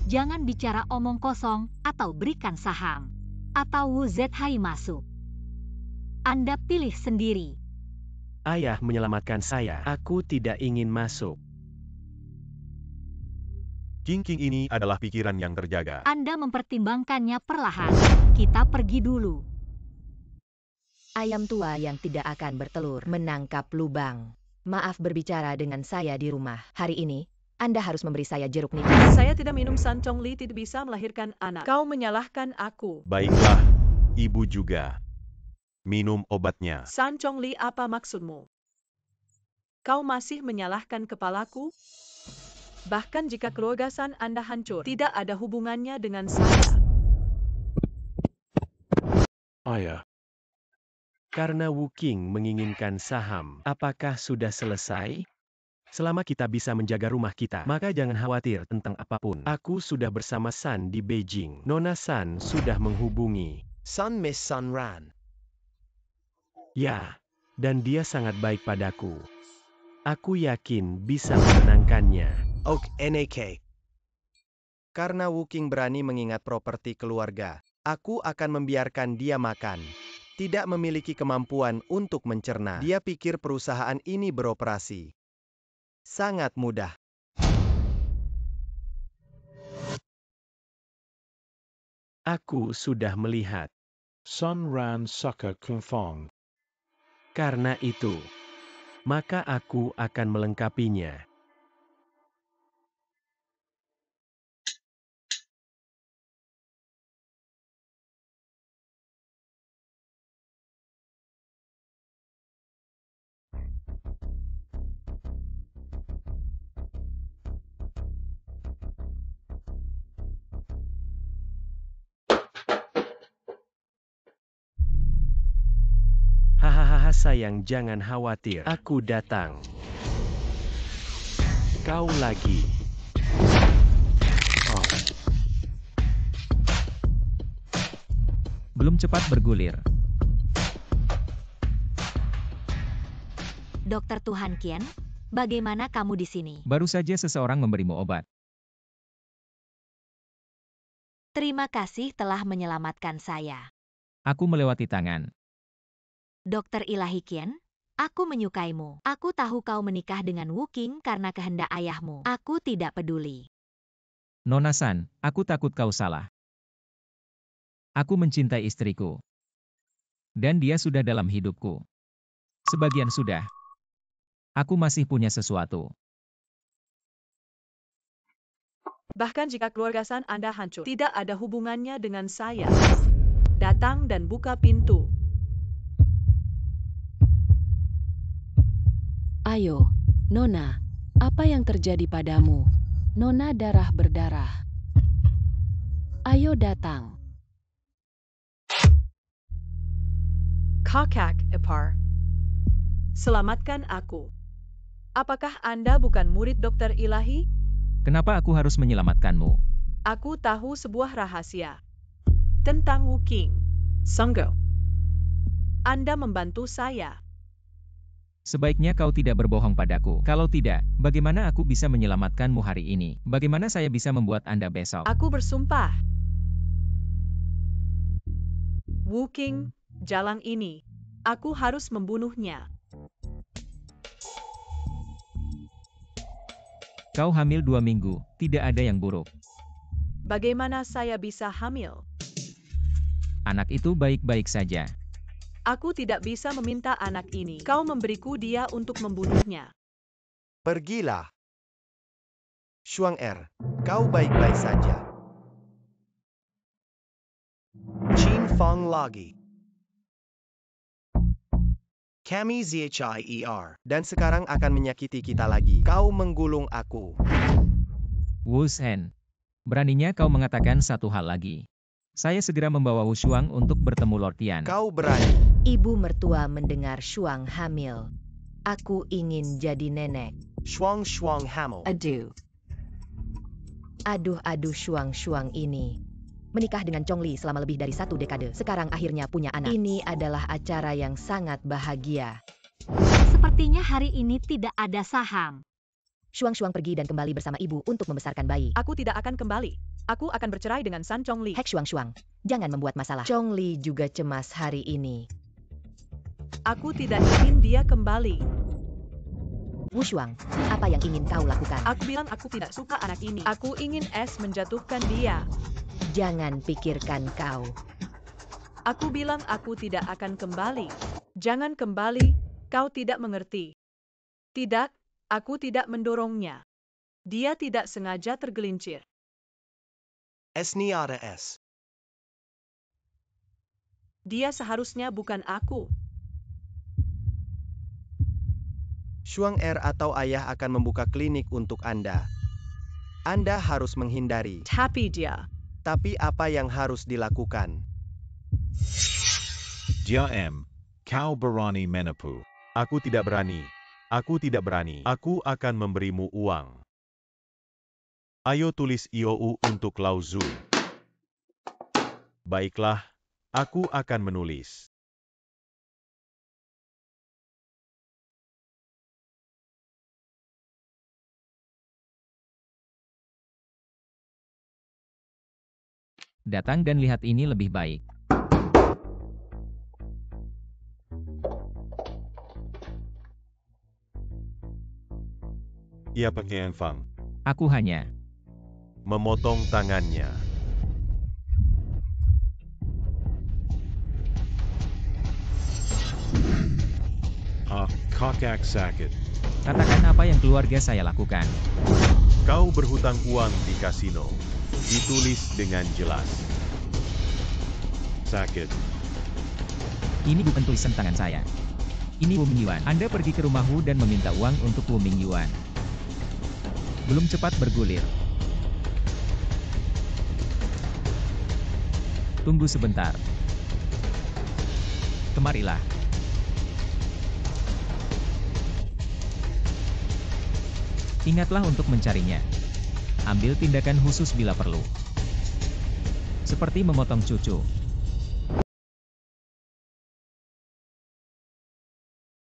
Jangan bicara omong kosong, atau berikan saham. Atau Wu Zhai masuk. Anda pilih sendiri. Ayah menyelamatkan saya. Aku tidak ingin masuk. King ini adalah pikiran yang terjaga. Anda mempertimbangkannya perlahan. Kita pergi dulu. Ayam tua yang tidak akan bertelur menangkap lubang. Maaf berbicara dengan saya di rumah. Hari ini, Anda harus memberi saya jeruk nipis. Saya tidak minum San Chong Li tidak bisa melahirkan anak. Kau menyalahkan aku. Baiklah, ibu juga. Minum obatnya. San Chong Li, apa maksudmu? Kau masih menyalahkan kepalaku? Bahkan jika keluarga San Anda hancur, tidak ada hubungannya dengan saya. Ayah. Karena Wu Qing menginginkan saham. Apakah sudah selesai? Selama kita bisa menjaga rumah kita, maka jangan khawatir tentang apapun. Aku sudah bersama San di Beijing. Nona San sudah menghubungi San Miss San Ran. Ya, dan dia sangat baik padaku. Aku yakin bisa menenangkannya. NAK. Karena Wu Qing berani mengingat properti keluarga, aku akan membiarkan dia makan. Tidak memiliki kemampuan untuk mencerna. Dia pikir perusahaan ini beroperasi. Sangat mudah. Aku sudah melihat. Sun Ran sucker Kung Fong. Karena itu, maka aku akan melengkapinya. sayang, jangan khawatir. Aku datang. Kau lagi. Oh, Belum cepat bergulir. Dokter Tuhan Kien, bagaimana kamu di sini? Baru saja seseorang memberimu obat. Terima kasih telah menyelamatkan saya. Aku melewati tangan. Dokter Ilahi Kien, aku menyukaimu. Aku tahu kau menikah dengan Wu Qing karena kehendak ayahmu. Aku tidak peduli. Nona San, aku takut kau salah. Aku mencintai istriku. Dan dia sudah dalam hidupku. Sebagian sudah. Aku masih punya sesuatu. Bahkan jika keluarga San Anda hancur, tidak ada hubungannya dengan saya. Datang dan buka pintu. Ayo, Nona, apa yang terjadi padamu? Nona darah berdarah. Ayo datang. Kakak Ipar. Selamatkan aku. Apakah Anda bukan murid Dokter Ilahi? Kenapa aku harus menyelamatkanmu? Aku tahu sebuah rahasia. Tentang Wu Qing. Sungguh. Anda membantu saya. Sebaiknya kau tidak berbohong padaku. Kalau tidak, bagaimana aku bisa menyelamatkanmu hari ini? Bagaimana saya bisa membuat Anda besok? Aku bersumpah. Wu Qing, jalan ini. Aku harus membunuhnya. Kau hamil 2 minggu, tidak ada yang buruk. Bagaimana saya bisa hamil? Anak itu baik-baik saja. Aku tidak bisa meminta anak ini. Kau memberiku dia untuk membunuhnya. Pergilah. Shuang Er, kau baik-baik saja. Qin Fang lagi. Kami Zhier. Dan sekarang akan menyakiti kita lagi. Kau menggulung aku. Wu Shen. Beraninya kau mengatakan satu hal lagi. Saya segera membawa Wu Shuang untuk bertemu Lord Tian. Kau berani. Ibu mertua mendengar Shuang hamil. Aku ingin jadi nenek. Shuang hamil. Aduh Shuang ini. Menikah dengan Chong Li selama lebih dari 1 dekade. Sekarang akhirnya punya anak. Ini adalah acara yang sangat bahagia. Sepertinya hari ini tidak ada saham. Shuang pergi dan kembali bersama ibu untuk membesarkan bayi. Aku tidak akan kembali. Aku akan bercerai dengan San Chong Li. Hek Shuang, jangan membuat masalah. Chong Li juga cemas hari ini. Aku tidak ingin dia kembali. Wu Shuang, apa yang ingin kau lakukan? Aku bilang aku tidak suka anak ini. Aku ingin menjatuhkan dia. Jangan pikirkan kau. Aku bilang aku tidak akan kembali. Jangan kembali, kau tidak mengerti. Tidak, aku tidak mendorongnya. Dia tidak sengaja tergelincir. Niada S. Dia seharusnya bukan aku. Shuang Er atau ayah akan membuka klinik untuk Anda. Anda harus menghindari. Tapi dia. Tapi apa yang harus dilakukan? Dia M. Kau berani menipu. Aku tidak berani. Aku tidak berani. Aku akan memberimu uang. Ayo tulis IOU untuk Lao Zu. Baiklah, aku akan menulis. Datang dan lihat ini lebih baik. Ia pakai Fang. Aku hanya Memotong tangannya. Kakak sakit. katakan apa yang keluarga saya lakukan. Kau berhutang uang di kasino. Ditulis dengan jelas. Sakit. Ini bukan tulisan tangan saya. Ini Wu Mingyuan. Anda pergi ke rumah Wu dan meminta uang untuk Wu Mingyuan. Belum cepat bergulir. Tunggu sebentar. Kemarilah. Ingatlah untuk mencarinya. Ambil tindakan khusus bila perlu. Seperti memotong cucu.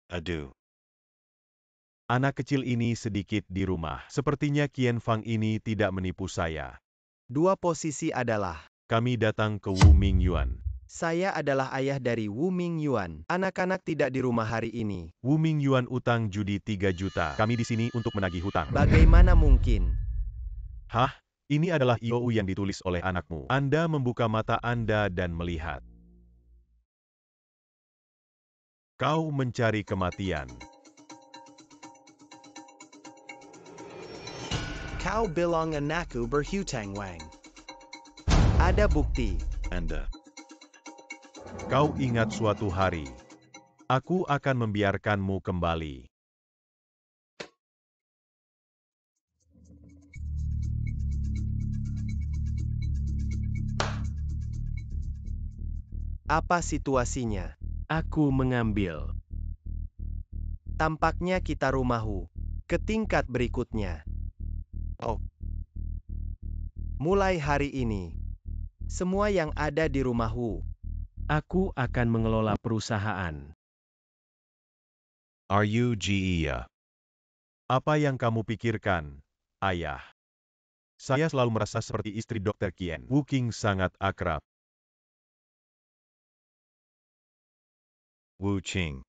Adu. Anak kecil ini sedikit di rumah. Sepertinya Qian Fang ini tidak menipu saya. Dua posisi adalah, Kami datang ke Wu Mingyuan. saya adalah ayah dari Wu Mingyuan. Anak-anak tidak di rumah hari ini. Wu Mingyuan utang judi 3 juta. Kami di sini untuk menagih hutang. Bagaimana mungkin? Hah? Ini adalah IOU yang ditulis oleh anakmu. Anda membuka mata Anda dan melihat. Kau mencari kematian. Kau bilang anakku berhutang wang. Ada bukti. Anda. Kau ingat suatu hari. Aku akan membiarkanmu kembali. Apa situasinya? Aku mengambil. Tampaknya kita rumahu. Ke tingkat berikutnya. Oh. Mulai hari ini, semua yang ada di rumahu. Aku akan mengelola perusahaan. RUGEA. Apa yang kamu pikirkan, ayah? Saya selalu merasa seperti istri Dr. Qian. Wu Qing sangat akrab. Wu Qing.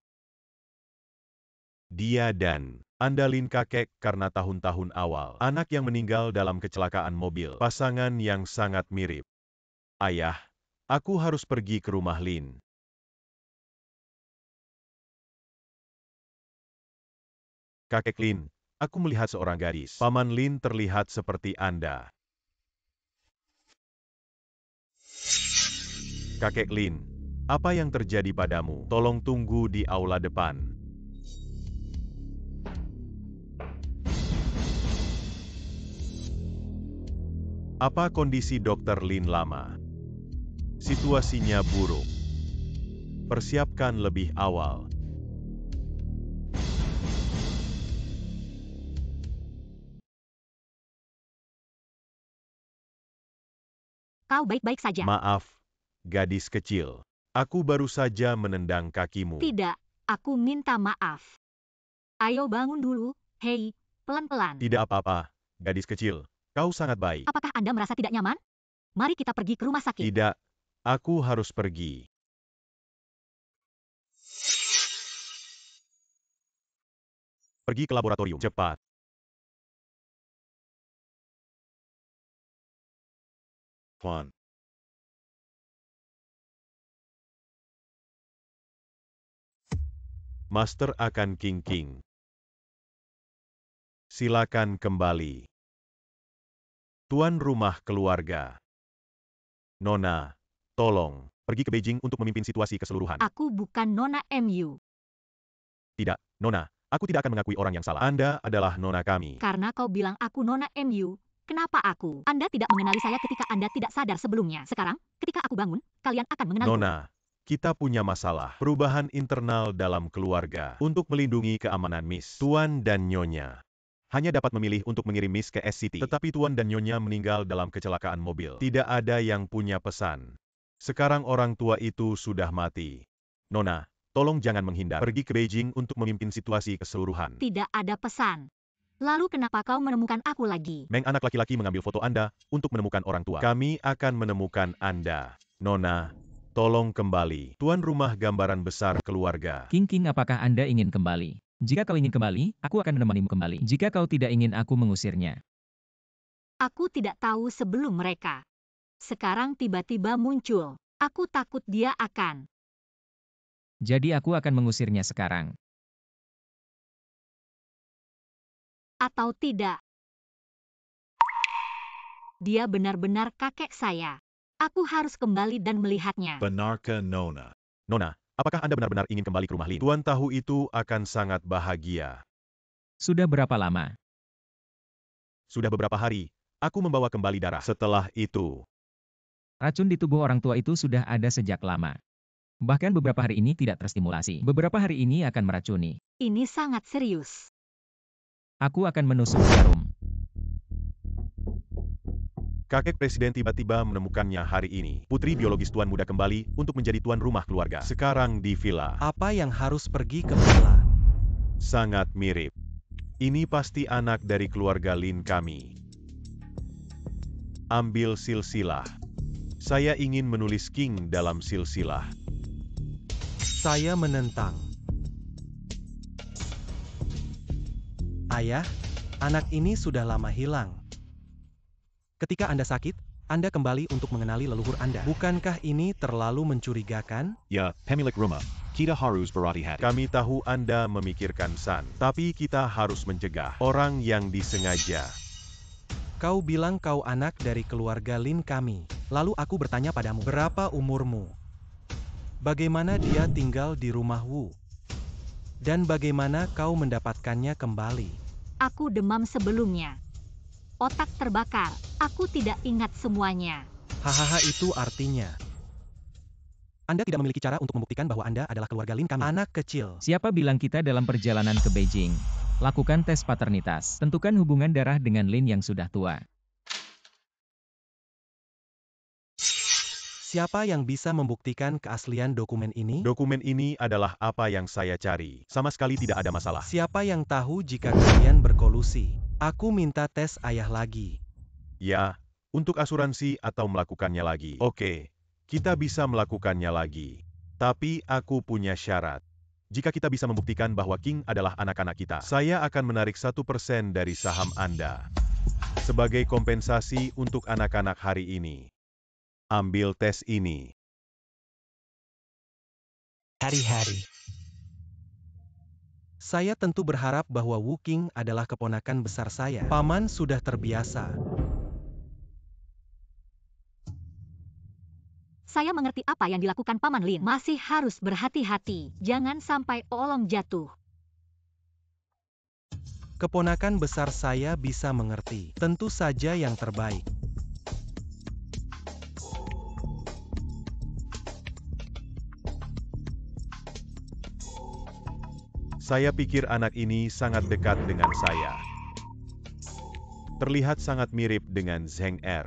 Dia dan Andalin kakek karena tahun-tahun awal. Anak yang meninggal dalam kecelakaan mobil. Pasangan yang sangat mirip. Ayah, aku harus pergi ke rumah Lin. Kakek Lin, aku melihat seorang gadis. Paman Lin terlihat seperti Anda. Kakek Lin, apa yang terjadi padamu? Tolong tunggu di aula depan. Apa kondisi Dr. Lin lama? Situasinya buruk. Persiapkan lebih awal. Kau baik-baik saja. Maaf, gadis kecil. Aku baru saja menendang kakimu. Tidak, aku minta maaf. Ayo bangun dulu, hei, pelan-pelan. Tidak apa-apa, gadis kecil. Kau sangat baik. Apakah Anda merasa tidak nyaman? Mari kita pergi ke rumah sakit. Tidak, aku harus pergi. Pergi ke laboratorium, cepat. Huan. Master akan King. Silakan kembali. Tuan rumah keluarga. Nona, tolong, pergi ke Beijing untuk memimpin situasi keseluruhan. Aku bukan Nona MU. Tidak, Nona, aku tidak akan mengakui orang yang salah. Anda adalah Nona kami. Karena kau bilang aku Nona MU, kenapa aku? Anda tidak mengenali saya ketika Anda tidak sadar sebelumnya. Sekarang, ketika aku bangun, kalian akan mengenaliku. Nona, kita punya masalah. Perubahan internal dalam keluarga. Untuk melindungi keamanan Miss, Tuan dan Nyonya hanya dapat memilih untuk mengirim Miss ke SCT. Tetapi Tuan dan Nyonya meninggal dalam kecelakaan mobil. Tidak ada yang punya pesan. Sekarang orang tua itu sudah mati. Nona, tolong jangan menghindar. Pergi ke Beijing untuk memimpin situasi keseluruhan. Tidak ada pesan. Lalu kenapa kau menemukan aku lagi? Meng anak laki-laki mengambil foto Anda untuk menemukan orang tua. Kami akan menemukan Anda. Nona, tolong kembali. Tuan rumah gambaran besar keluarga. King, apakah Anda ingin kembali? Jika kau ingin kembali, aku akan menemanimu kembali. Jika kau tidak ingin aku mengusirnya. Aku tidak tahu sebelum mereka. Sekarang tiba-tiba muncul. Aku takut dia akan. Jadi aku akan mengusirnya sekarang. Atau tidak. Dia benar-benar kakek saya. Aku harus kembali dan melihatnya. Benarkah Nona? Nona, apakah Anda benar-benar ingin kembali ke rumah Lin? Tuan tahu itu akan sangat bahagia. Sudah berapa lama? Sudah beberapa hari, aku membawa kembali darah. Setelah itu, Racun di tubuh orang tua itu sudah ada sejak lama. Bahkan beberapa hari ini tidak terstimulasi. Beberapa hari ini akan meracuni. Ini sangat serius. Aku akan menusuk jarum. Kakek presiden tiba-tiba menemukannya hari ini. Putri biologis tuan muda kembali untuk menjadi tuan rumah keluarga. Sekarang di villa. Apa yang harus pergi ke villa? Sangat mirip. Ini pasti anak dari keluarga Lin kami. Ambil silsilah. Saya ingin menulis King dalam silsilah. Saya menentang. Ayah, anak ini sudah lama hilang. Ketika Anda sakit, Anda kembali untuk mengenali leluhur Anda. Bukankah ini terlalu mencurigakan? Ya, pemilik rumah. Kita harus berhati-hati. Kami tahu Anda memikirkan San, tapi kita harus mencegah orang yang disengaja. Kau bilang kau anak dari keluarga Lin kami. Lalu aku bertanya padamu, berapa umurmu? Bagaimana dia tinggal di rumah Wu? Dan bagaimana kau mendapatkannya kembali? Aku demam sebelumnya. Otak terbakar. Aku tidak ingat semuanya. Hahaha, itu artinya Anda tidak memiliki cara untuk membuktikan bahwa Anda adalah keluarga Lin kami. Anak kecil. Siapa bilang kita dalam perjalanan ke Beijing? Lakukan tes paternitas. Tentukan hubungan darah dengan Lin yang sudah tua. Siapa yang bisa membuktikan keaslian dokumen ini? Dokumen ini adalah apa yang saya cari. Sama sekali tidak ada masalah. Siapa yang tahu jika kalian berkolusi? Aku minta tes ayah lagi. Ya, untuk asuransi atau melakukannya lagi. Oke, kita bisa melakukannya lagi. Tapi aku punya syarat. Jika kita bisa membuktikan bahwa King adalah anak-anak kita, saya akan menarik 1% dari saham Anda. Sebagai kompensasi untuk anak-anak hari ini. Ambil tes ini. Hari-hari. Saya tentu berharap bahwa Wu King adalah keponakan besar saya. Paman sudah terbiasa. Saya mengerti apa yang dilakukan Paman Lin. Masih harus berhati-hati. Jangan sampai Olong jatuh. Keponakan besar saya bisa mengerti. Tentu saja yang terbaik. Saya pikir anak ini sangat dekat dengan saya. Terlihat sangat mirip dengan Zheng Er.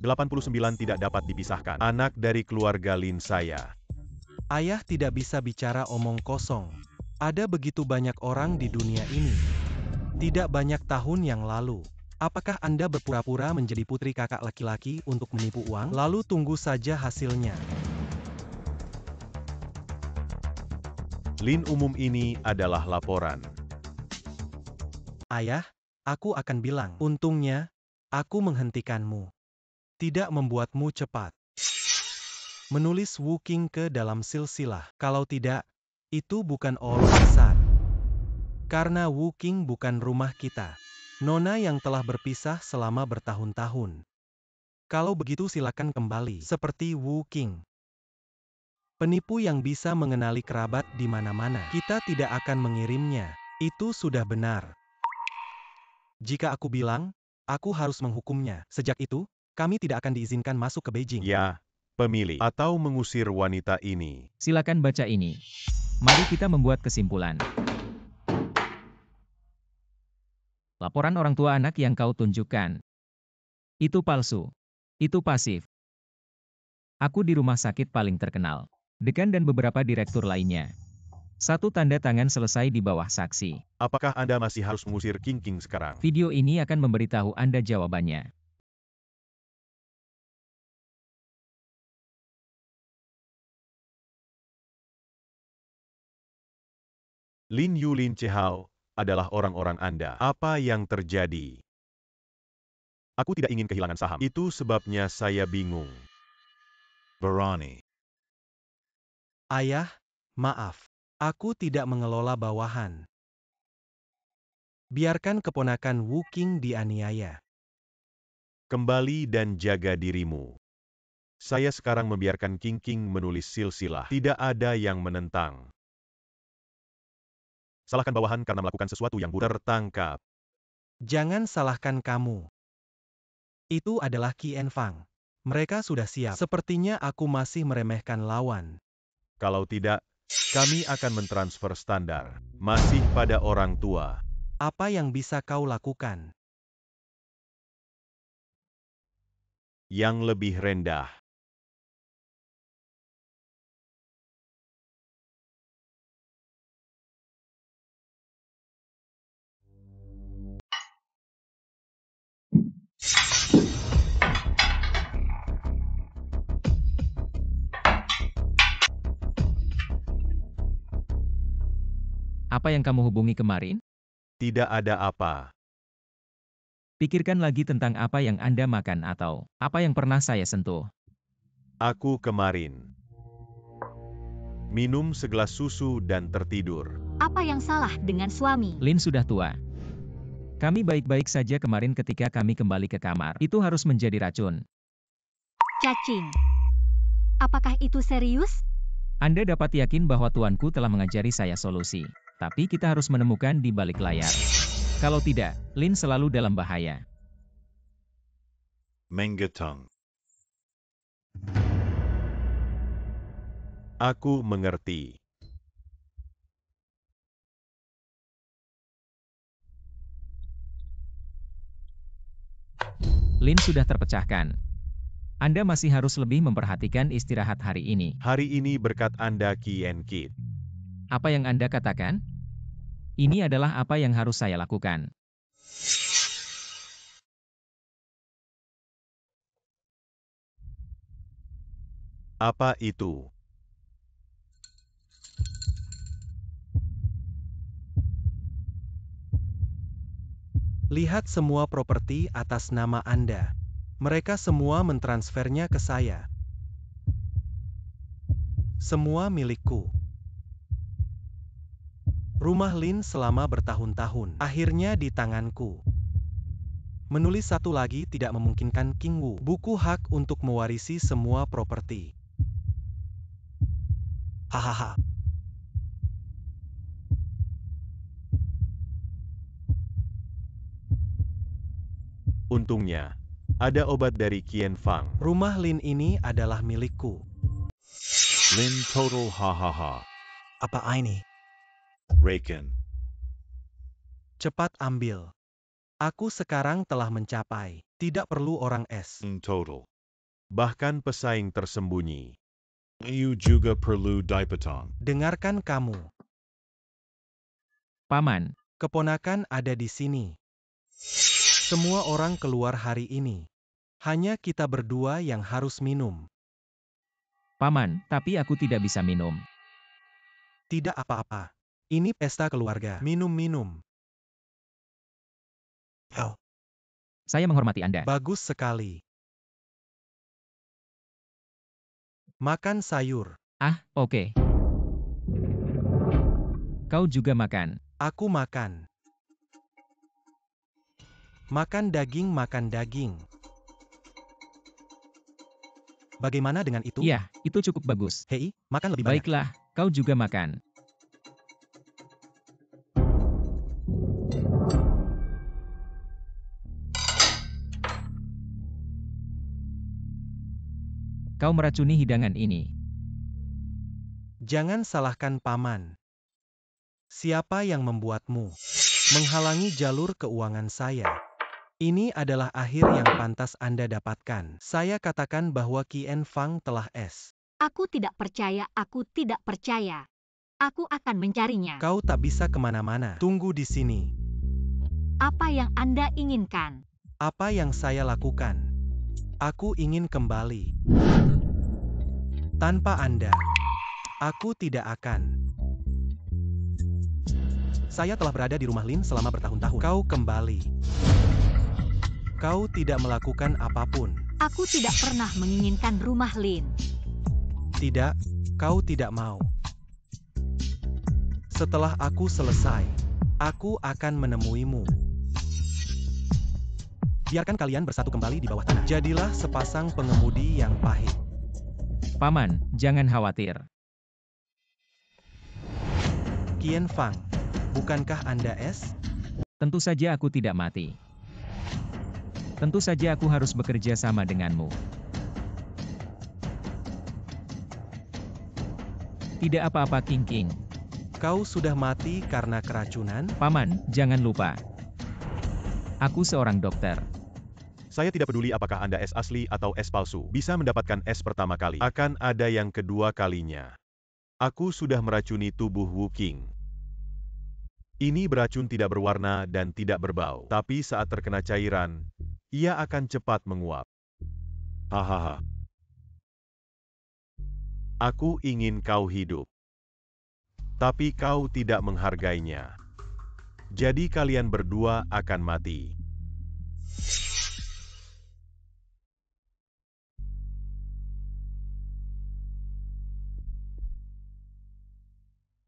89 tidak dapat dipisahkan. Anak dari keluarga Lin saya. Ayah tidak bisa bicara omong kosong. Ada begitu banyak orang di dunia ini. Tidak banyak tahun yang lalu. Apakah Anda berpura-pura menjadi putri kakak laki-laki untuk menipu uang? Lalu tunggu saja hasilnya. Lin umum ini adalah laporan. Ayah, aku akan bilang. Untungnya, aku menghentikanmu. Tidak membuatmu cepat. Menulis Wu King ke dalam silsilah. Kalau tidak, itu bukan oleh besar. Karena Wu King bukan rumah kita. Nona yang telah berpisah selama bertahun-tahun. Kalau begitu silakan kembali. Seperti Wu King. Penipu yang bisa mengenali kerabat di mana-mana. Kita tidak akan mengirimnya. Itu sudah benar. Jika aku bilang, aku harus menghukumnya. Sejak itu, kami tidak akan diizinkan masuk ke Beijing. Ya, pemilih. Atau mengusir wanita ini. Silakan baca ini. Mari kita membuat kesimpulan. Laporan orang tua anak yang kau tunjukkan. Itu palsu. Itu pasif. Aku di rumah sakit paling terkenal. Dekan dan beberapa direktur lainnya. Satu tanda tangan selesai di bawah saksi. Apakah Anda masih harus mengusir King sekarang? Video ini akan memberitahu Anda jawabannya. Lin Yu Lin Chehao adalah orang-orang Anda. Apa yang terjadi? Aku tidak ingin kehilangan saham. Itu sebabnya saya bingung. Barani. Ayah, maaf. Aku tidak mengelola bawahan. Biarkan keponakan Wu King dianiaya. Kembali dan jaga dirimu. Saya sekarang membiarkan King menulis silsilah. Tidak ada yang menentang. Salahkan bawahan karena melakukan sesuatu yang buruk. Tertangkap. Jangan salahkan kamu. Itu adalah Qian Fang. Mereka sudah siap. Sepertinya aku masih meremehkan lawan. Kalau tidak, kami akan mentransfer standar. Masih pada orang tua. Apa yang bisa kau lakukan? Yang lebih rendah. Apa yang kamu hubungi kemarin? Tidak ada apa. Pikirkan lagi tentang apa yang Anda makan atau apa yang pernah saya sentuh. Aku kemarin minum segelas susu dan tertidur. Apa yang salah dengan suami? Lin sudah tua. Kami baik-baik saja kemarin ketika kami kembali ke kamar. Itu harus menjadi racun. Cacing. Apakah itu serius? Anda dapat yakin bahwa tuanku telah mengajari saya solusi. Tapi kita harus menemukan di balik layar. Kalau tidak, Lin selalu dalam bahaya. Mengetong. Aku mengerti. Lin sudah terpecahkan. Anda masih harus lebih memperhatikan istirahat hari ini. Hari ini berkat Anda Kien Kid. Apa yang Anda katakan? Ini adalah apa yang harus saya lakukan. Apa itu? Lihat semua properti atas nama Anda. Mereka semua mentransfernya ke saya. Semua milikku. Rumah Lin selama bertahun-tahun, akhirnya di tanganku. Menulis satu lagi tidak memungkinkan King Wu. Buku hak untuk mewarisi semua properti. Hahaha. Untungnya, ada obat dari Kien Fang. Rumah Lin ini adalah milikku. Lin total hahaha. Apa ini? Raken. Cepat ambil. Aku sekarang telah mencapai. Tidak perlu orang es. In total. Bahkan pesaing tersembunyi. You juga perlu dipotong. Dengarkan kamu. Paman, Keponakan ada di sini. Semua orang keluar hari ini. Hanya kita berdua yang harus minum. Paman, tapi aku tidak bisa minum. Tidak apa-apa. Ini pesta keluarga. Minum-minum. Oh, Saya menghormati Anda. bagus sekali. Makan sayur. Ah, oke. Kau juga makan. Aku makan. Makan daging, makan daging. Bagaimana dengan itu? Iya, itu cukup bagus. Hei, makan lebih banyak. Baiklah, kau juga makan. Kau meracuni hidangan ini. Jangan salahkan paman. Siapa yang membuatmu menghalangi jalur keuangan saya? Ini adalah akhir yang pantas Anda dapatkan. Saya katakan bahwa Kien Fang telah es. Aku tidak percaya, aku tidak percaya. Aku akan mencarinya. Kau tak bisa kemana-mana. Tunggu di sini. Apa yang Anda inginkan? Apa yang saya lakukan? Aku ingin kembali. Tanpa Anda, aku tidak akan. Saya telah berada di rumah Lin selama bertahun-tahun. Kau kembali. Kau tidak melakukan apapun. Aku tidak pernah menginginkan rumah Lin. Tidak, kau tidak mau. Setelah aku selesai, aku akan menemuimu. Biarkan kalian bersatu kembali di bawah tanah. Jadilah sepasang pengemudi yang pahit. Paman, jangan khawatir. Kien Fang, bukankah Anda es? Tentu saja aku tidak mati. Tentu saja aku harus bekerja sama denganmu. Tidak apa-apa, King King. Kau sudah mati karena keracunan? Paman, jangan lupa. Aku seorang dokter. Saya tidak peduli apakah Anda es asli atau es palsu. Bisa mendapatkan es pertama kali. Akan ada yang kedua kalinya. Aku sudah meracuni tubuh Wu Qing. Ini beracun tidak berwarna dan tidak berbau. Tapi saat terkena cairan, ia akan cepat menguap. Hahaha. Aku ingin kau hidup. Tapi kau tidak menghargainya. Jadi kalian berdua akan mati.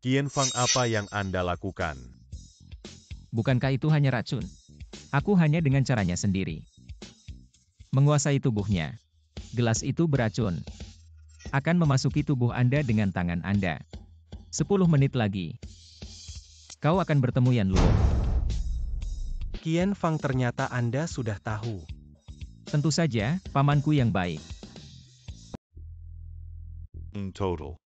Qianfang, apa yang Anda lakukan? Bukankah itu hanya racun? Aku hanya dengan caranya sendiri. Menguasai tubuhnya. Gelas itu beracun. Akan memasuki tubuh Anda dengan tangan Anda. 10 menit lagi. Kau akan bertemu Yan Luo. Qianfang, ternyata Anda sudah tahu. Tentu saja, pamanku yang baik. In total.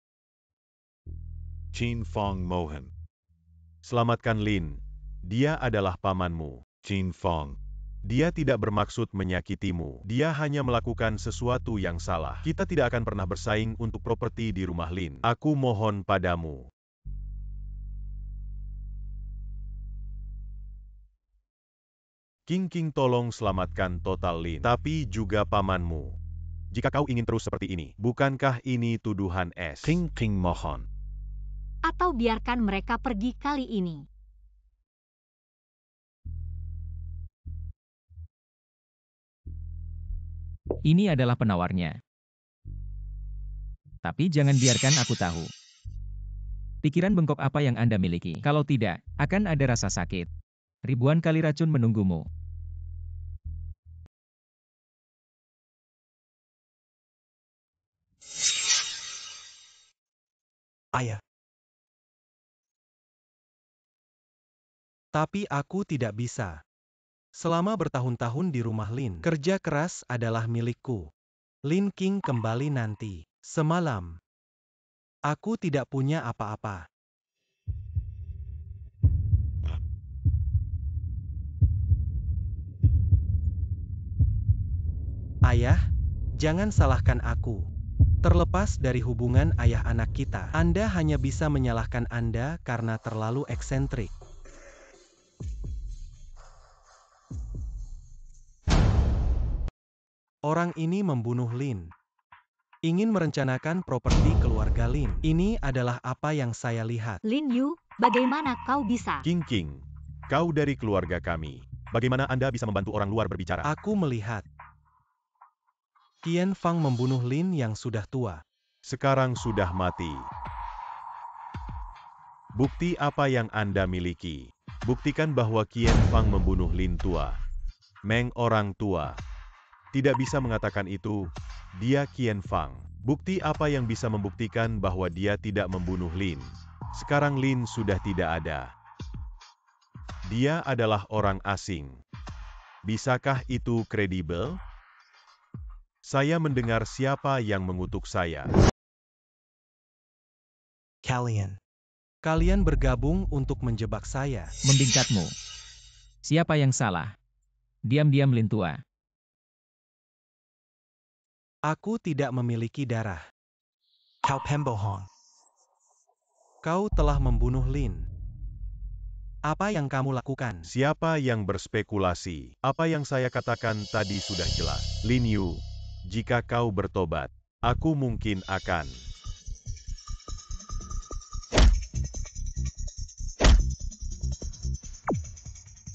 Qin Fang Mohan. Selamatkan Lin. Dia adalah pamanmu. Qin Fang. Dia tidak bermaksud menyakitimu. Dia hanya melakukan sesuatu yang salah. Kita tidak akan pernah bersaing untuk properti di rumah Lin. Aku mohon padamu. King, tolong selamatkan Total Lin. Tapi juga pamanmu. Jika kau ingin terus seperti ini, bukankah ini tuduhan es? King mohon. Atau biarkan mereka pergi kali ini. Ini adalah penawarnya. Tapi jangan biarkan aku tahu. Pikiran bengkok apa yang Anda miliki? Kalau tidak, akan ada rasa sakit. Ribuan kali racun menunggumu. Ayah. Tapi aku tidak bisa. Selama bertahun-tahun di rumah Lin, kerja keras adalah milikku. Lin Qing kembali nanti. Semalam. Aku tidak punya apa-apa. Ayah, jangan salahkan aku. Terlepas dari hubungan ayah anak kita, Anda hanya bisa menyalahkan Anda karena terlalu eksentrik. Orang ini membunuh Lin. Ingin merencanakan properti keluarga Lin. Ini adalah apa yang saya lihat. Lin Yu, bagaimana kau bisa? King, kau dari keluarga kami. Bagaimana Anda bisa membantu orang luar berbicara? Aku melihat Qianfang membunuh Lin yang sudah tua. Sekarang sudah mati. Bukti apa yang Anda miliki? Buktikan bahwa Qianfang membunuh Lin tua. Meng orang tua. Tidak bisa mengatakan itu, dia Qianfang. Bukti apa yang bisa membuktikan bahwa dia tidak membunuh Lin? Sekarang Lin sudah tidak ada. Dia adalah orang asing. Bisakah itu kredibel? Saya mendengar siapa yang mengutuk saya. Kalian bergabung untuk menjebak saya. Membingkatmu. Siapa yang salah? Diam-diam Lin tua. Aku tidak memiliki darah. Kau telah membunuh Lin. Apa yang kamu lakukan? Siapa yang berspekulasi? Apa yang saya katakan tadi sudah jelas. Lin Yu, jika kau bertobat, aku mungkin akan.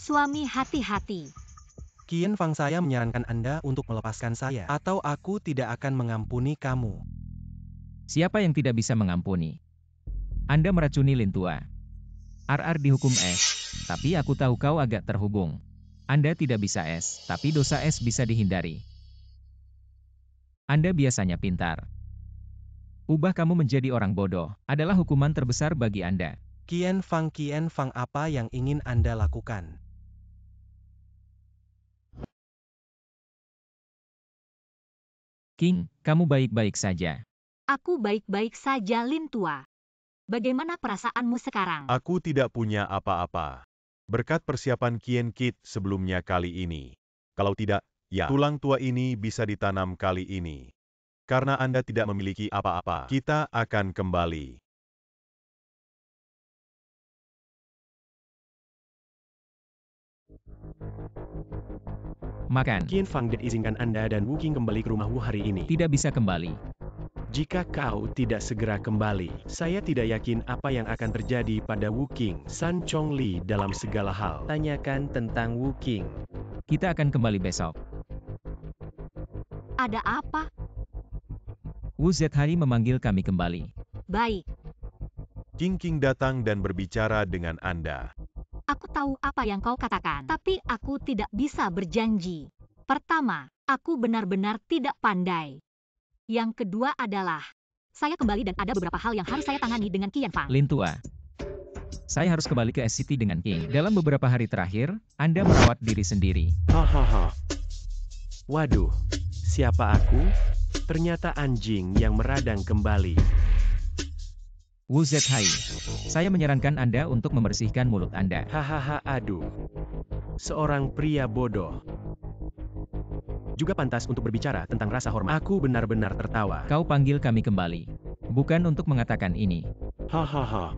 Suami, hati-hati. Qianfang, saya menyarankan Anda untuk melepaskan saya, atau aku tidak akan mengampuni kamu. Siapa yang tidak bisa mengampuni? Anda meracuni Lin tua. RR dihukum es, tapi aku tahu kau agak terhubung. Anda tidak bisa es, tapi dosa es bisa dihindari. Anda biasanya pintar. Ubah kamu menjadi orang bodoh, adalah hukuman terbesar bagi Anda. Qianfang, apa yang ingin Anda lakukan? King, kamu baik-baik saja. Aku baik-baik saja, Lin tua. Bagaimana perasaanmu sekarang? Aku tidak punya apa-apa. Berkat persiapan Kien Kit sebelumnya kali ini. Kalau tidak, ya, tulang tua ini bisa ditanam kali ini. Karena Anda tidak memiliki apa-apa, kita akan kembali. Makan. Qian Fang izinkan Anda dan Wu Qing kembali ke rumah Wu hari ini. Tidak bisa kembali. Jika kau tidak segera kembali, saya tidak yakin apa yang akan terjadi pada Wu Qing. San Chongli dalam segala hal. Tanyakan tentang Wu Qing. Kita akan kembali besok. Ada apa? Wu Zhai memanggil kami kembali. Baik, King datang dan berbicara dengan Anda. aku tahu apa yang kau katakan, tapi aku tidak bisa berjanji. Pertama, aku benar-benar tidak pandai. Yang kedua adalah, saya kembali dan ada beberapa hal yang harus saya tangani dengan Qian Fang. Lin Tua. Saya harus kembali ke SCT dengan King. Dalam beberapa hari terakhir, Anda merawat diri sendiri. Hahaha. Waduh, siapa aku? Ternyata anjing yang meradang kembali. Wu Zhai. Saya menyarankan Anda untuk membersihkan mulut Anda. Hahaha, aduh. Seorang pria bodoh. Juga pantas untuk berbicara tentang rasa hormat. Aku benar-benar tertawa. Kau panggil kami kembali. Bukan untuk mengatakan ini. Hahaha.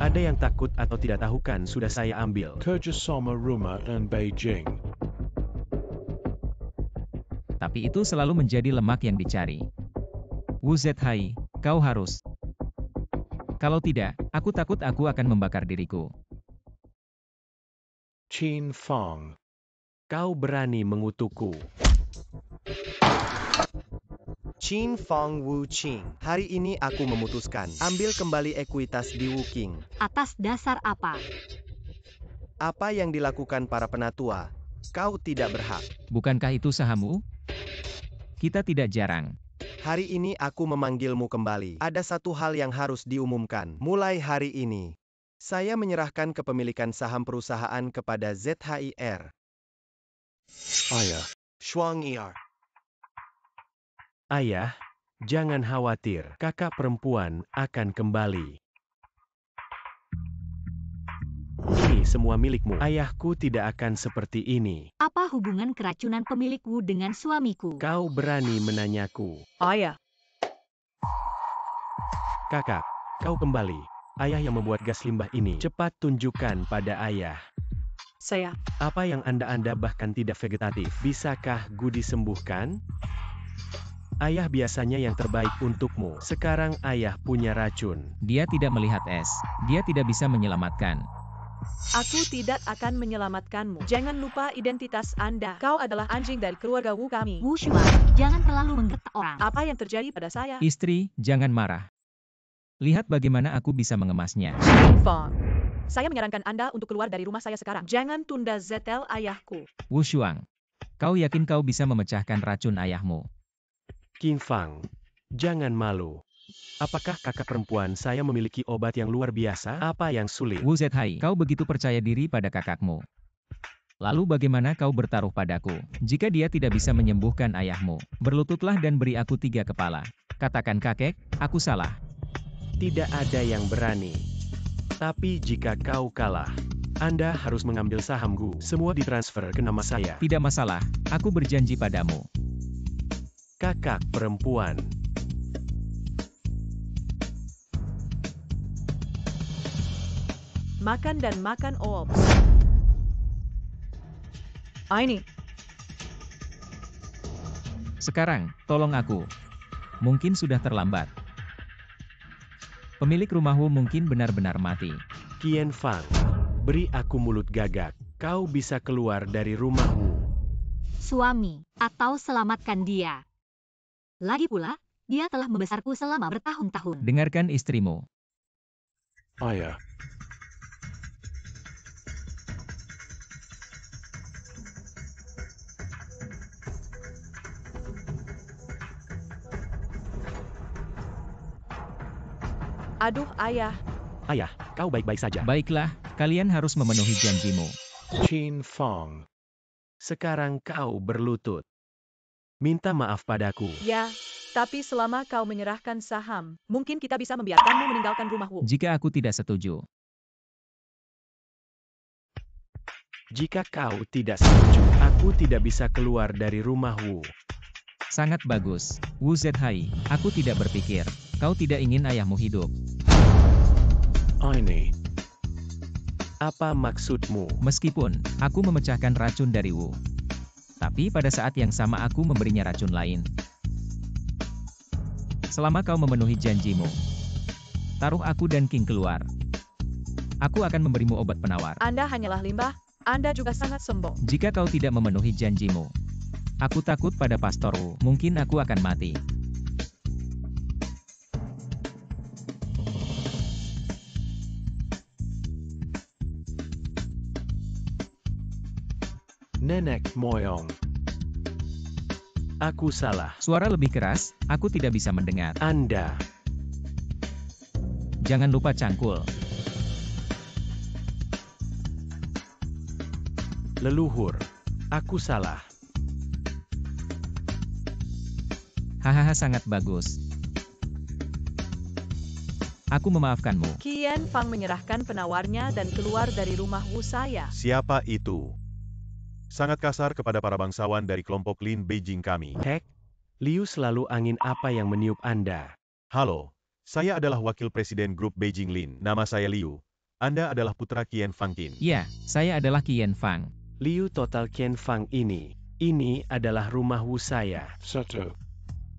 Ada yang takut atau tidak tahu kan sudah saya ambil. Kerjasama rumah dan Beijing. Tapi itu selalu menjadi lemak yang dicari. Wu Zhai, kau harus. Kalau tidak, aku takut aku akan membakar diriku. Qin Fang. Kau berani mengutukku. Qin Fang Wu Qing. Hari ini aku memutuskan, ambil kembali ekuitas di Wu Qing. Atas dasar apa? Apa yang dilakukan para penatua, kau tidak berhak. Bukankah itu sahammu? Kita tidak jarang. Hari ini aku memanggilmu kembali. Ada satu hal yang harus diumumkan. Mulai hari ini, saya menyerahkan kepemilikan saham perusahaan kepada ZHIR. Ayah. Shuang'er. Ayah, jangan khawatir. Kakak perempuan akan kembali. Ini semua milikmu. Ayahku tidak akan seperti ini. Apa hubungan keracunan pemilikku dengan suamiku? Kau berani menanyaku. Ayah, Kakak, kau kembali. Ayah yang membuat gas limbah ini. Cepat tunjukkan pada ayah. saya. Apa yang Anda bahkan tidak vegetatif. Bisakah Gu disembuhkan? Ayah biasanya yang terbaik untukmu. Sekarang ayah punya racun. Dia tidak melihat es. Dia tidak bisa menyelamatkan. Aku tidak akan menyelamatkanmu. Jangan lupa identitas Anda. Kau adalah anjing dari keluarga Wu kami. Wu Shuang, jangan terlalu menggertak orang. Apa yang terjadi pada saya? Istri, jangan marah. Lihat bagaimana aku bisa mengemasnya. Fang. Saya menyarankan Anda untuk keluar dari rumah saya sekarang. Jangan tunda ZL ayahku. Wu Shuang. Kau yakin kau bisa memecahkan racun ayahmu? Qin Fang, jangan malu. Apakah kakak perempuan saya memiliki obat yang luar biasa? Apa yang sulit? Wu Zhai, kau begitu percaya diri pada kakakmu. Lalu bagaimana kau bertaruh padaku? Jika dia tidak bisa menyembuhkan ayahmu, berlututlah dan beri aku 3 kepala. Katakan kakek, aku salah. Tidak ada yang berani. Tapi jika kau kalah, Anda harus mengambil saham Gu. Semua ditransfer ke nama saya. Tidak masalah, aku berjanji padamu. Kakak perempuan. Makan dan makan ops. Ini. Sekarang, tolong aku. Mungkin sudah terlambat. Pemilik rumahmu mungkin benar-benar mati. Qian Fang, beri aku mulut gagak. Kau bisa keluar dari rumahmu. Suami, atau selamatkan dia. Lagi pula, dia telah membesarku selama bertahun-tahun. Dengarkan istrimu. Ayah. Aduh ayah. Ayah, kau baik-baik saja. Baiklah, kalian harus memenuhi janjimu. Qin Fang. Sekarang kau berlutut. Minta maaf padaku. Ya, Tapi selama kau menyerahkan saham, mungkin kita bisa membiarkanmu meninggalkan rumah Wu. Jika aku tidak setuju, Jika kau tidak setuju, aku tidak bisa keluar dari rumah Wu. sangat bagus. Wu Zhai, aku tidak berpikir. Kau tidak ingin ayahmu hidup. Ini. Apa maksudmu? Meskipun, aku memecahkan racun dari Wu. Tapi pada saat yang sama aku memberinya racun lain. Selama kau memenuhi janjimu, taruh aku dan King keluar. Aku akan memberimu obat penawar. Anda hanyalah limbah, Anda juga sangat sombong. Jika kau tidak memenuhi janjimu, aku takut pada Pastor Wu. Mungkin aku akan mati. Nenek moyang. Aku salah. Suara lebih keras, aku tidak bisa mendengar. Anda. Jangan lupa cangkul. Leluhur. Aku salah. Hahaha, sangat bagus. Aku memaafkanmu. Qian Fang menyerahkan penawarnya dan keluar dari rumah Wu saya. Siapa itu? Sangat kasar kepada para bangsawan dari kelompok Lin Beijing kami. Hek, Liu selalu angin apa yang meniup Anda? Halo, saya adalah wakil presiden grup Beijing Lin. Nama saya Liu. Anda adalah putra Qian Fang Qin. Ya, saya adalah Qian Fang. Liu total Qian Fang ini. Ini adalah rumah Wu saya. Satu.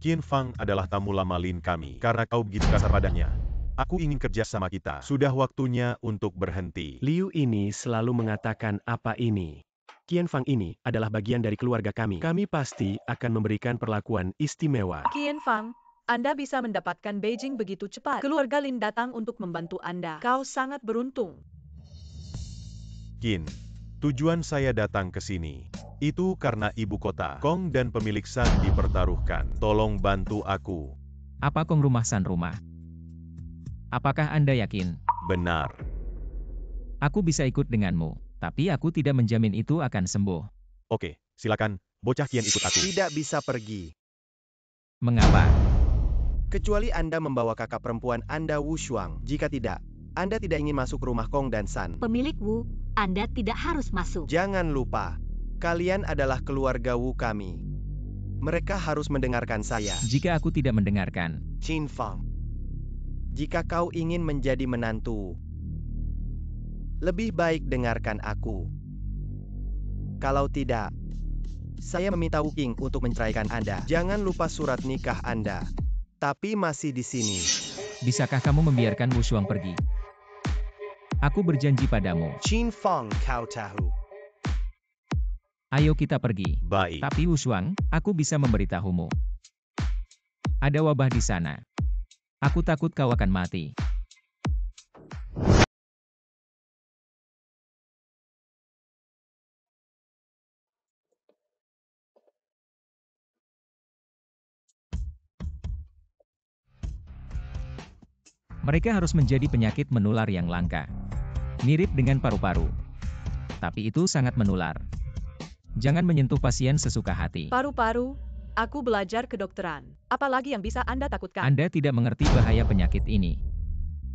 Qian Fang adalah tamu lama Lin kami. Karena kau begitu kasar padanya, aku ingin kerja sama kita. Sudah waktunya untuk berhenti. Liu ini selalu mengatakan apa ini. Qian Fang ini adalah bagian dari keluarga kami. Kami pasti akan memberikan perlakuan istimewa. Qian Fang, Anda bisa mendapatkan Beijing begitu cepat. Keluarga Lin datang untuk membantu Anda. Kau sangat beruntung. Qin, tujuan saya datang ke sini itu karena ibu kota Kong dan pemilik San dipertaruhkan. Tolong bantu aku. Apa Kong rumah San rumah? Apakah Anda yakin? Benar. Aku bisa ikut denganmu, tapi aku tidak menjamin itu akan sembuh. Oke, silakan. Bocah Qian ikut aku. Tidak bisa pergi. Mengapa? Kecuali Anda membawa kakak perempuan Anda Wu Shuang. Jika tidak, Anda tidak ingin masuk rumah Kong dan San. Pemilik Wu, Anda tidak harus masuk. Jangan lupa, kalian adalah keluarga Wu kami. Mereka harus mendengarkan saya. Jika aku tidak mendengarkan, Qin Fang. Jika kau ingin menjadi menantu, lebih baik dengarkan aku. Kalau tidak, saya meminta Wu Qing untuk menceraikan Anda. Jangan lupa surat nikah Anda. Tapi masih di sini. bisakah kamu membiarkan Wu Shuang pergi? Aku berjanji padamu. Qin Fang, kau tahu. Ayo kita pergi. Baik. Tapi Wu Shuang, aku bisa memberitahumu. Ada wabah di sana. Aku takut kau akan mati. Mereka harus menjadi penyakit menular yang langka. Mirip dengan paru-paru. Tapi itu sangat menular. Jangan menyentuh pasien sesuka hati. Paru-paru, aku belajar kedokteran. Apalagi yang bisa Anda takutkan? Anda tidak mengerti bahaya penyakit ini.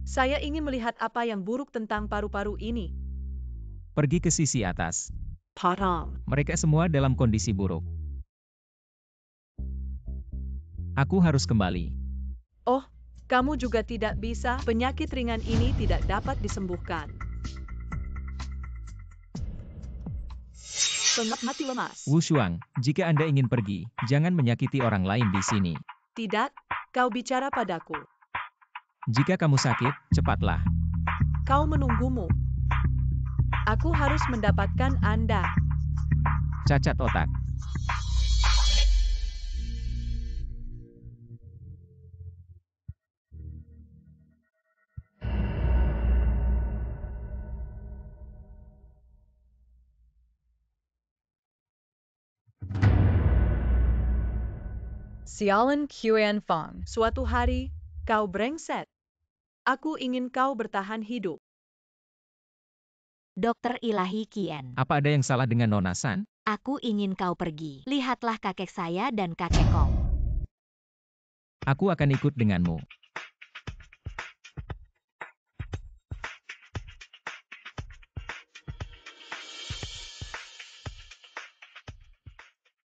Saya ingin melihat apa yang buruk tentang paru-paru ini. Pergi ke sisi atas. Padam. Mereka semua dalam kondisi buruk. Aku harus kembali. Oh, kamu juga tidak bisa. Penyakit ringan ini tidak dapat disembuhkan. Pengap mati lemas. Wu Shuang, jika Anda ingin pergi, jangan menyakiti orang lain di sini. Tidak, kau bicara padaku. Jika kamu sakit, cepatlah. Kau menunggumu. Aku harus mendapatkan Anda. Cacat otak. Sialan Qian Fang. Suatu hari, kau brengsek. Aku ingin kau bertahan hidup. Dokter Ilahi Qian. Apa ada yang salah dengan Nona San? Aku ingin kau pergi. Lihatlah kakek saya dan kakek Kong. Aku akan ikut denganmu.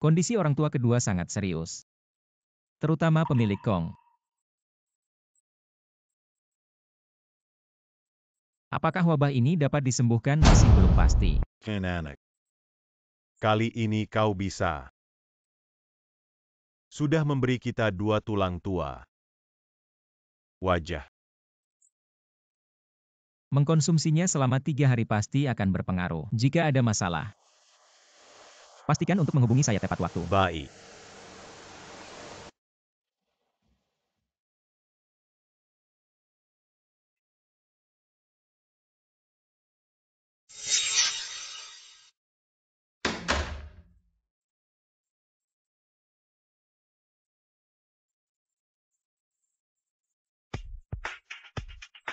Kondisi orang tua kedua sangat serius. Terutama pemilik Kong. Apakah wabah ini dapat disembuhkan masih belum pasti. Anak. Kali ini kau bisa. Sudah memberi kita 2 tulang tua. Wajah. Mengkonsumsinya selama 3 hari pasti akan berpengaruh. Jika ada masalah, pastikan untuk menghubungi saya tepat waktu. Baik.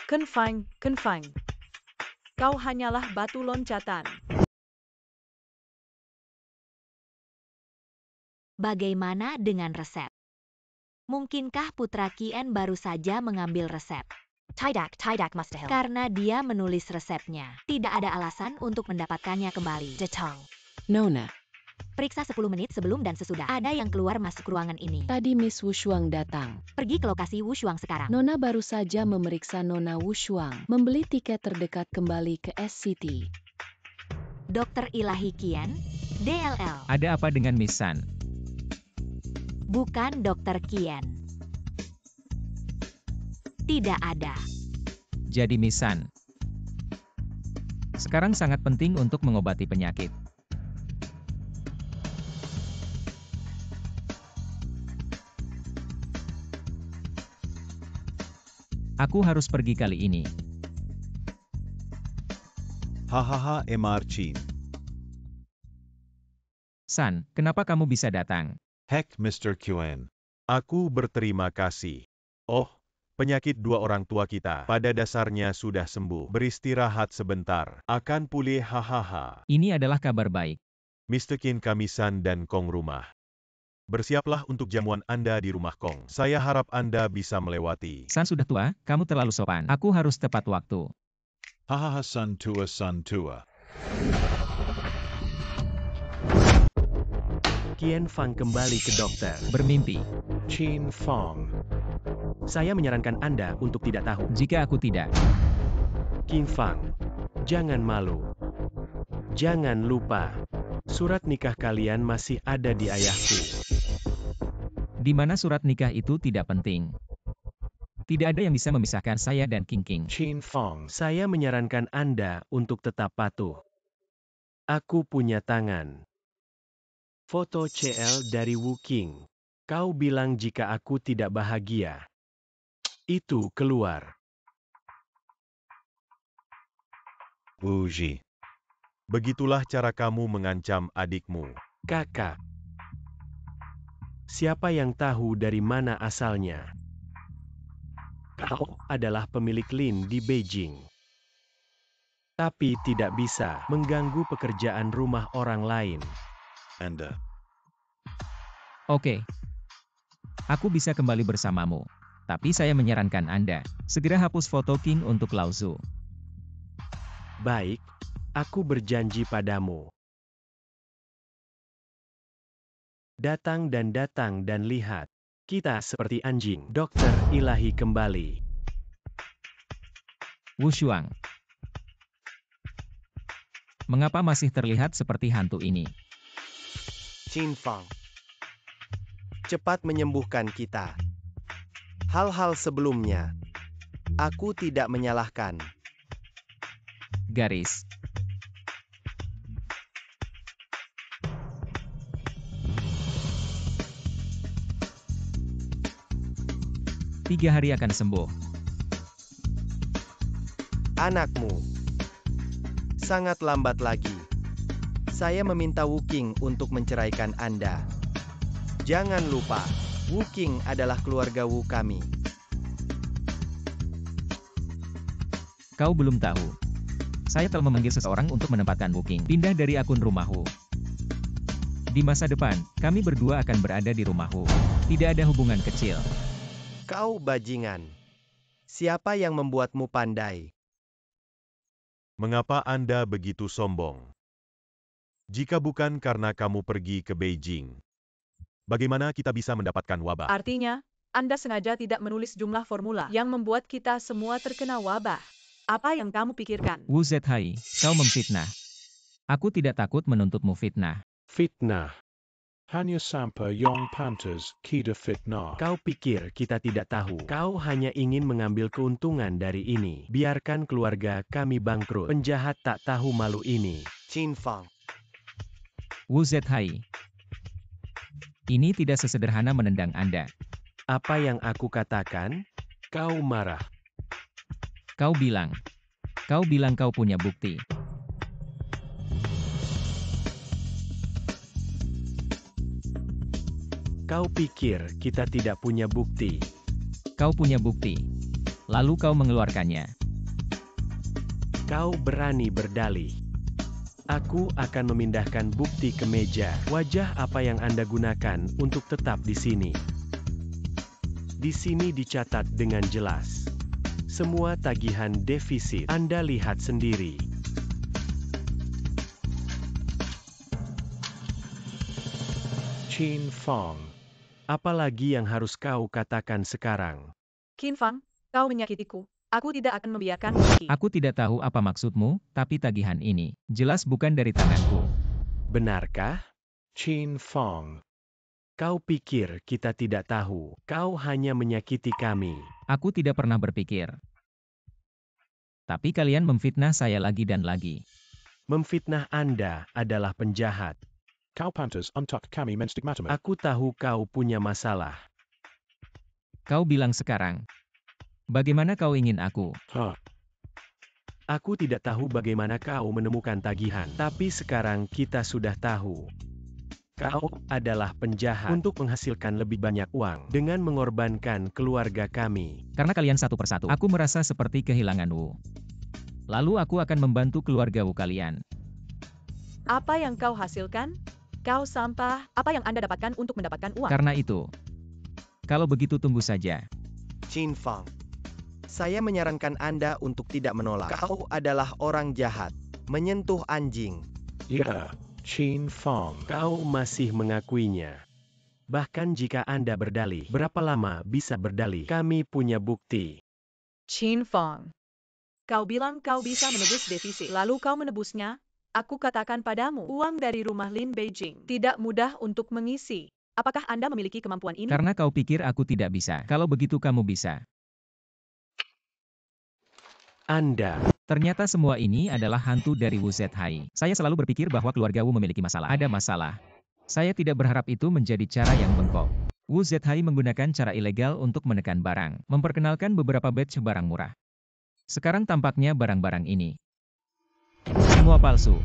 Confine. Kau hanyalah batu loncatan. Bagaimana dengan resep? Mungkinkah Putra Kien baru saja mengambil resep? Tidak mustahil. Karena dia menulis resepnya. Tidak ada alasan untuk mendapatkannya kembali. Datang. Nona, Periksa 10 menit sebelum dan sesudah. Ada yang keluar masuk ruangan ini. tadi Miss Wu Shuang datang. Pergi ke lokasi Wu Shuang sekarang. Nona baru saja memeriksa Nona Wu Shuang. Membeli tiket terdekat kembali ke SCT. Dokter Ilahi Kien, DLL. Ada apa dengan Miss San? Bukan Dokter Kien. Tidak ada. Jadi Miss San. Sekarang sangat penting untuk mengobati penyakit. Aku harus pergi kali ini. Hahaha MR Chin. San, kenapa kamu bisa datang? Heck Mr. Quen. Aku berterima kasih. Oh, penyakit 2 orang tua kita pada dasarnya sudah sembuh. Beristirahat sebentar. Akan pulih hahaha. Ini adalah kabar baik. Mr. Qin Kamisan dan Kong rumah. Bersiaplah untuk jamuan Anda di rumah Kong. Saya harap Anda bisa melewati. San sudah tua, kamu terlalu sopan. Aku harus tepat waktu. Hahaha Sun Tua. Qian Fang kembali ke dokter. Bermimpi. Qin Fang. Saya menyarankan Anda untuk tidak tahu. Jika aku tidak. Qin Fang, jangan malu. Jangan lupa, surat nikah kalian masih ada di ayahku. Di mana surat nikah itu tidak penting. Tidak ada yang bisa memisahkan saya dan King King. Qin Fang. Saya menyarankan Anda untuk tetap patuh. Aku punya tangan. Foto CL dari Wu King. Kau bilang jika aku tidak bahagia. Itu keluar. Wuji. Begitulah cara kamu mengancam adikmu. Kakak. Siapa yang tahu dari mana asalnya? Kau adalah pemilik Lin di Beijing. Tapi tidak bisa mengganggu pekerjaan rumah orang lain. Anda. Oke. Aku bisa kembali bersamamu. Tapi saya menyarankan Anda, segera hapus foto King untuk Lauzu. Baik, aku berjanji padamu. Datang dan lihat. Kita seperti anjing. Dokter Ilahi kembali. Wu Shuang. Mengapa masih terlihat seperti hantu ini? Qin Fang. Cepat menyembuhkan kita. Hal-hal sebelumnya, aku tidak menyalahkan. Garis. Tiga hari akan sembuh. Anakmu. Sangat lambat lagi. Saya meminta Wu King untuk menceraikan Anda. Jangan lupa, Wu King adalah keluarga Wu kami. Kau belum tahu. Saya telah memanggil seseorang untuk menempatkan Wu King pindah dari akun rumah Wu. Di masa depan, kami berdua akan berada di rumah Wu. Tidak ada hubungan kecil. Kau bajingan. Siapa yang membuatmu pandai? Mengapa Anda begitu sombong? Jika bukan karena kamu pergi ke Beijing, bagaimana kita bisa mendapatkan wabah? Artinya, Anda sengaja tidak menulis jumlah formula yang membuat kita semua terkena wabah. Apa yang kamu pikirkan? Wu Zhai, kau memfitnah. Aku tidak takut menuntutmu fitnah. Fitnah. Hanya sampai yang pantas kita fitnah. Kau pikir kita tidak tahu? Kau hanya ingin mengambil keuntungan dari ini. Biarkan keluarga kami bangkrut. Penjahat tak tahu malu ini. Qin Fang. Wu Zhai. Ini tidak sesederhana menendang Anda. Apa yang aku katakan? Kau marah. Kau bilang kau punya bukti. Kau pikir kita tidak punya bukti? Kau punya bukti. Lalu kau mengeluarkannya. Kau berani berdalih. Aku akan memindahkan bukti ke meja. Wajah apa yang Anda gunakan untuk tetap di sini? Di sini dicatat dengan jelas. Semua tagihan defisit Anda lihat sendiri. Qin Fang. Apalagi yang harus kau katakan sekarang? Qin Fang, kau menyakitiku. Aku tidak akan membiarkan pergi. Aku tidak tahu apa maksudmu, tapi tagihan ini jelas bukan dari tanganku. Benarkah? Qin Fang. Kau pikir kita tidak tahu? Kau hanya menyakiti kami. Aku tidak pernah berpikir. Tapi kalian memfitnah saya lagi dan lagi. Memfitnah Anda adalah penjahat. Kau pantas untuk kami menstigmatamu. Aku tahu kau punya masalah. Kau bilang sekarang. Bagaimana kau ingin aku? Aku tidak tahu bagaimana kau menemukan tagihan. Tapi sekarang kita sudah tahu. Kau adalah penjahat untuk menghasilkan lebih banyak uang dengan mengorbankan keluarga kami. Karena kalian satu persatu, aku merasa seperti kehilangan Wu. Lalu aku akan membantu keluarga Wu kalian. Apa yang kau hasilkan? Kau sampah. Apa yang Anda dapatkan untuk mendapatkan uang? Karena itu, kalau begitu tunggu saja. Qin Fang. Saya menyarankan Anda untuk tidak menolak. Kau adalah orang jahat. Menyentuh anjing. Ya, Qin Fang. Kau masih mengakuinya. Bahkan jika Anda berdalih, berapa lama bisa berdalih? Kami punya bukti. Qin Fang. Kau bilang kau bisa menebus defisit, lalu kau menebusnya? Aku katakan padamu, uang dari rumah Lin Beijing tidak mudah untuk mengisi. Apakah Anda memiliki kemampuan ini? Karena kau pikir aku tidak bisa. Kalau begitu kamu bisa. Anda. Ternyata semua ini adalah hantu dari Wu Zhai. Saya selalu berpikir bahwa keluarga Wu memiliki masalah. Ada masalah. Saya tidak berharap itu menjadi cara yang bengkok. Wu Zhai menggunakan cara ilegal untuk menekan barang, memperkenalkan beberapa batch barang murah. Sekarang tampaknya barang-barang ini semua palsu.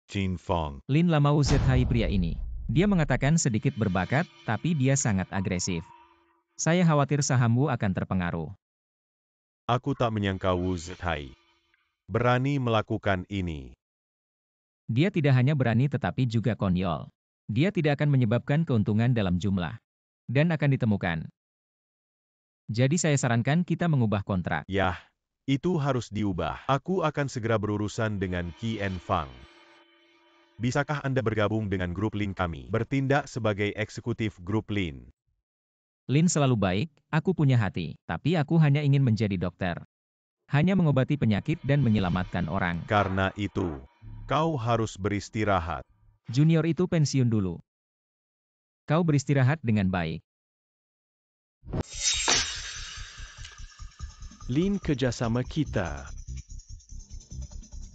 Qin Fang. Lin lama Wu Zhai pria ini. Dia mengatakan sedikit berbakat, tapi dia sangat agresif. Saya khawatir saham Wu akan terpengaruh. Aku tak menyangka Wu Zhai berani melakukan ini. Dia tidak hanya berani tetapi juga konyol. Dia tidak akan menyebabkan keuntungan dalam jumlah. Dan akan ditemukan. Jadi saya sarankan kita mengubah kontrak. Yah, itu harus diubah. Aku akan segera berurusan dengan Qin Fang. Bisakah Anda bergabung dengan grup Lin kami? Bertindak sebagai eksekutif grup Lin. Lin selalu baik, aku punya hati. Tapi aku hanya ingin menjadi dokter. Hanya mengobati penyakit dan menyelamatkan orang. Karena itu, kau harus beristirahat. Junior itu pensiun dulu. Kau beristirahat dengan baik. Lin kerjasama kita.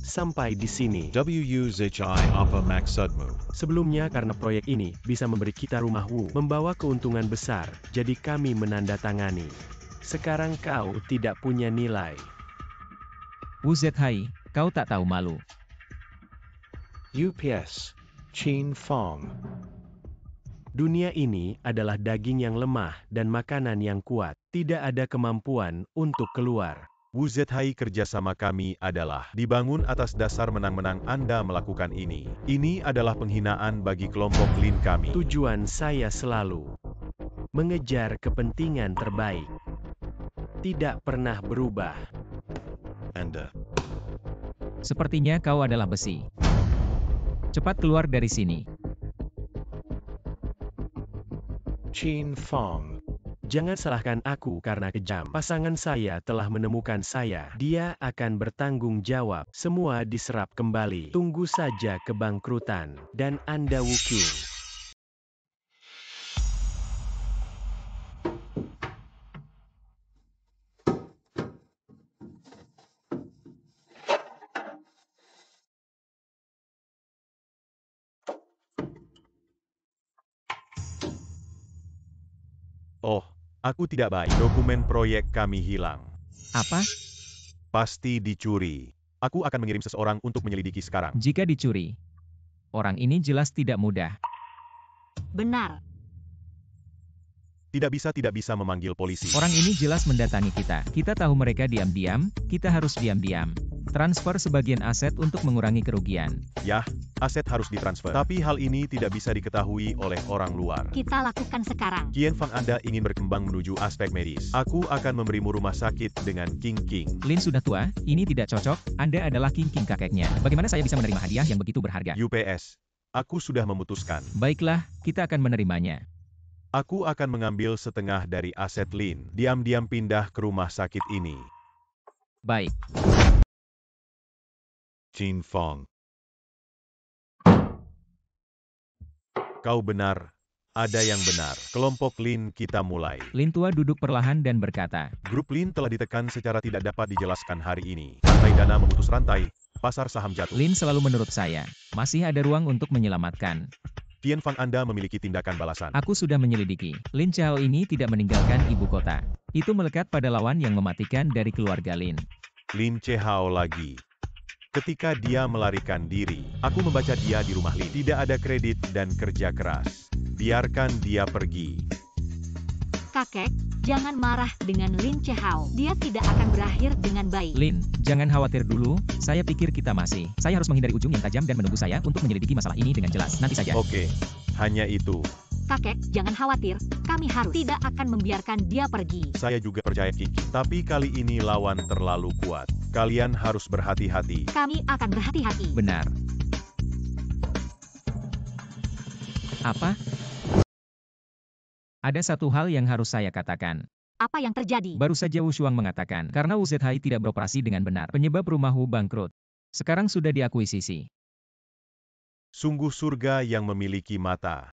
Sampai di sini. WUZHI apa maksudmu? Sebelumnya karena proyek ini bisa memberi kita rumah Wu, membawa keuntungan besar, jadi kami menandatangani. Sekarang kau tidak punya nilai. Wu Zhai, kau tak tahu malu. UPS. Qin Fang. Dunia ini adalah daging yang lemah dan makanan yang kuat. Tidak ada kemampuan untuk keluar. Wu Zhai, kerjasama kami adalah dibangun atas dasar menang-menang. Anda melakukan ini. Ini adalah penghinaan bagi kelompok Lin kami. Tujuan saya selalu mengejar kepentingan terbaik. Tidak pernah berubah. Anda. Sepertinya kau adalah besi. Cepat keluar dari sini. Qin Fang. Jangan salahkan aku karena kejam. Pasangan saya telah menemukan saya. Dia akan bertanggung jawab. Semua diserap kembali. Tunggu saja kebangkrutan. Dan Anda Wu Qing. Oh, aku tidak baik. Dokumen proyek kami hilang. Apa? Pasti dicuri. Aku akan mengirim seseorang untuk menyelidiki sekarang. Jika dicuri, orang ini jelas tidak mudah. Benar. Tidak bisa memanggil polisi. Orang ini jelas mendatangi kita. Kita tahu mereka diam-diam, kita harus diam-diam. Transfer sebagian aset untuk mengurangi kerugian. Yah, aset harus ditransfer. Tapi hal ini tidak bisa diketahui oleh orang luar. Kita lakukan sekarang. Qian Fang, Anda ingin berkembang menuju aspek medis. Aku akan memberimu rumah sakit dengan King King. Lin sudah tua, ini tidak cocok, Anda adalah King King kakeknya. Bagaimana saya bisa menerima hadiah yang begitu berharga? UPS. Aku sudah memutuskan. Baiklah, kita akan menerimanya. Aku akan mengambil setengah dari aset Lin. Diam-diam pindah ke rumah sakit ini. Baik. Qin Fang. Kau benar. Ada yang benar. Kelompok Lin, kita mulai. Lin tua duduk perlahan dan berkata, Grup Lin telah ditekan secara tidak dapat dijelaskan hari ini. Rantai dana memutus rantai. Pasar saham jatuh. Lin selalu menurut saya. Masih ada ruang untuk menyelamatkan. Qian Fang, Anda memiliki tindakan balasan. Aku sudah menyelidiki. Lin Chao ini tidak meninggalkan ibu kota. Itu melekat pada lawan yang mematikan dari keluarga Lin. Lin Chao lagi. Ketika dia melarikan diri, aku membaca dia di rumah Lin. Tidak ada kredit dan kerja keras. Biarkan dia pergi. Kakek, jangan marah dengan Lin Chao. Dia tidak akan berakhir dengan baik. Lin, jangan khawatir dulu. Saya pikir kita masih. Saya harus menghindari ujung yang tajam dan menunggu saya untuk menyelidiki masalah ini dengan jelas. Nanti saja. Oke, hanya itu. Kakek, jangan khawatir. Kami harus tidak akan membiarkan dia pergi. Saya juga percaya Kiki. Tapi kali ini lawan terlalu kuat. Kalian harus berhati-hati. Kami akan berhati-hati. Benar. Apa? Ada satu hal yang harus saya katakan. Apa yang terjadi? Baru saja Wu Shuang mengatakan, karena Wu Zhai tidak beroperasi dengan benar, penyebab rumah Wu bangkrut. Sekarang sudah diakuisisi. Sungguh surga yang memiliki mata.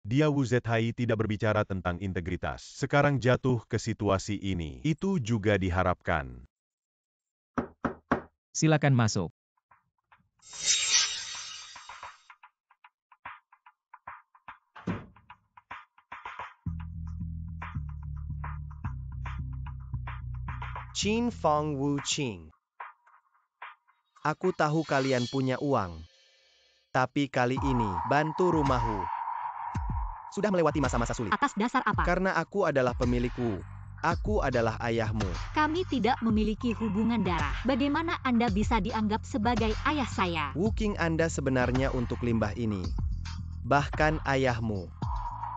Dia Wu Zhai tidak berbicara tentang integritas. Sekarang jatuh ke situasi ini. Itu juga diharapkan. Silakan masuk. Qin Fang Wu Qing. Aku tahu kalian punya uang. Tapi kali ini, bantu rumahku. Sudah melewati masa-masa sulit. Atas dasar apa? Karena aku adalah pemilikku. Aku adalah ayahmu. Kami tidak memiliki hubungan darah. Bagaimana Anda bisa dianggap sebagai ayah saya? Wu Qing, Anda sebenarnya untuk limbah ini. Bahkan ayahmu.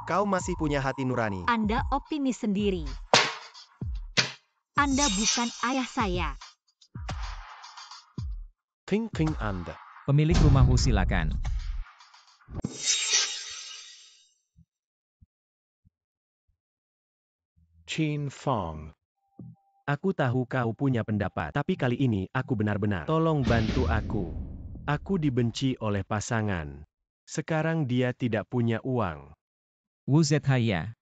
Kau masih punya hati nurani. Anda optimis sendiri. Anda bukan ayah saya. King Anda. Pemilik rumah Wu silakan. Qin Fang. Aku tahu kau punya pendapat, tapi kali ini aku benar-benar. Tolong bantu aku. Aku dibenci oleh pasangan. Sekarang dia tidak punya uang. Wu Zhai ya.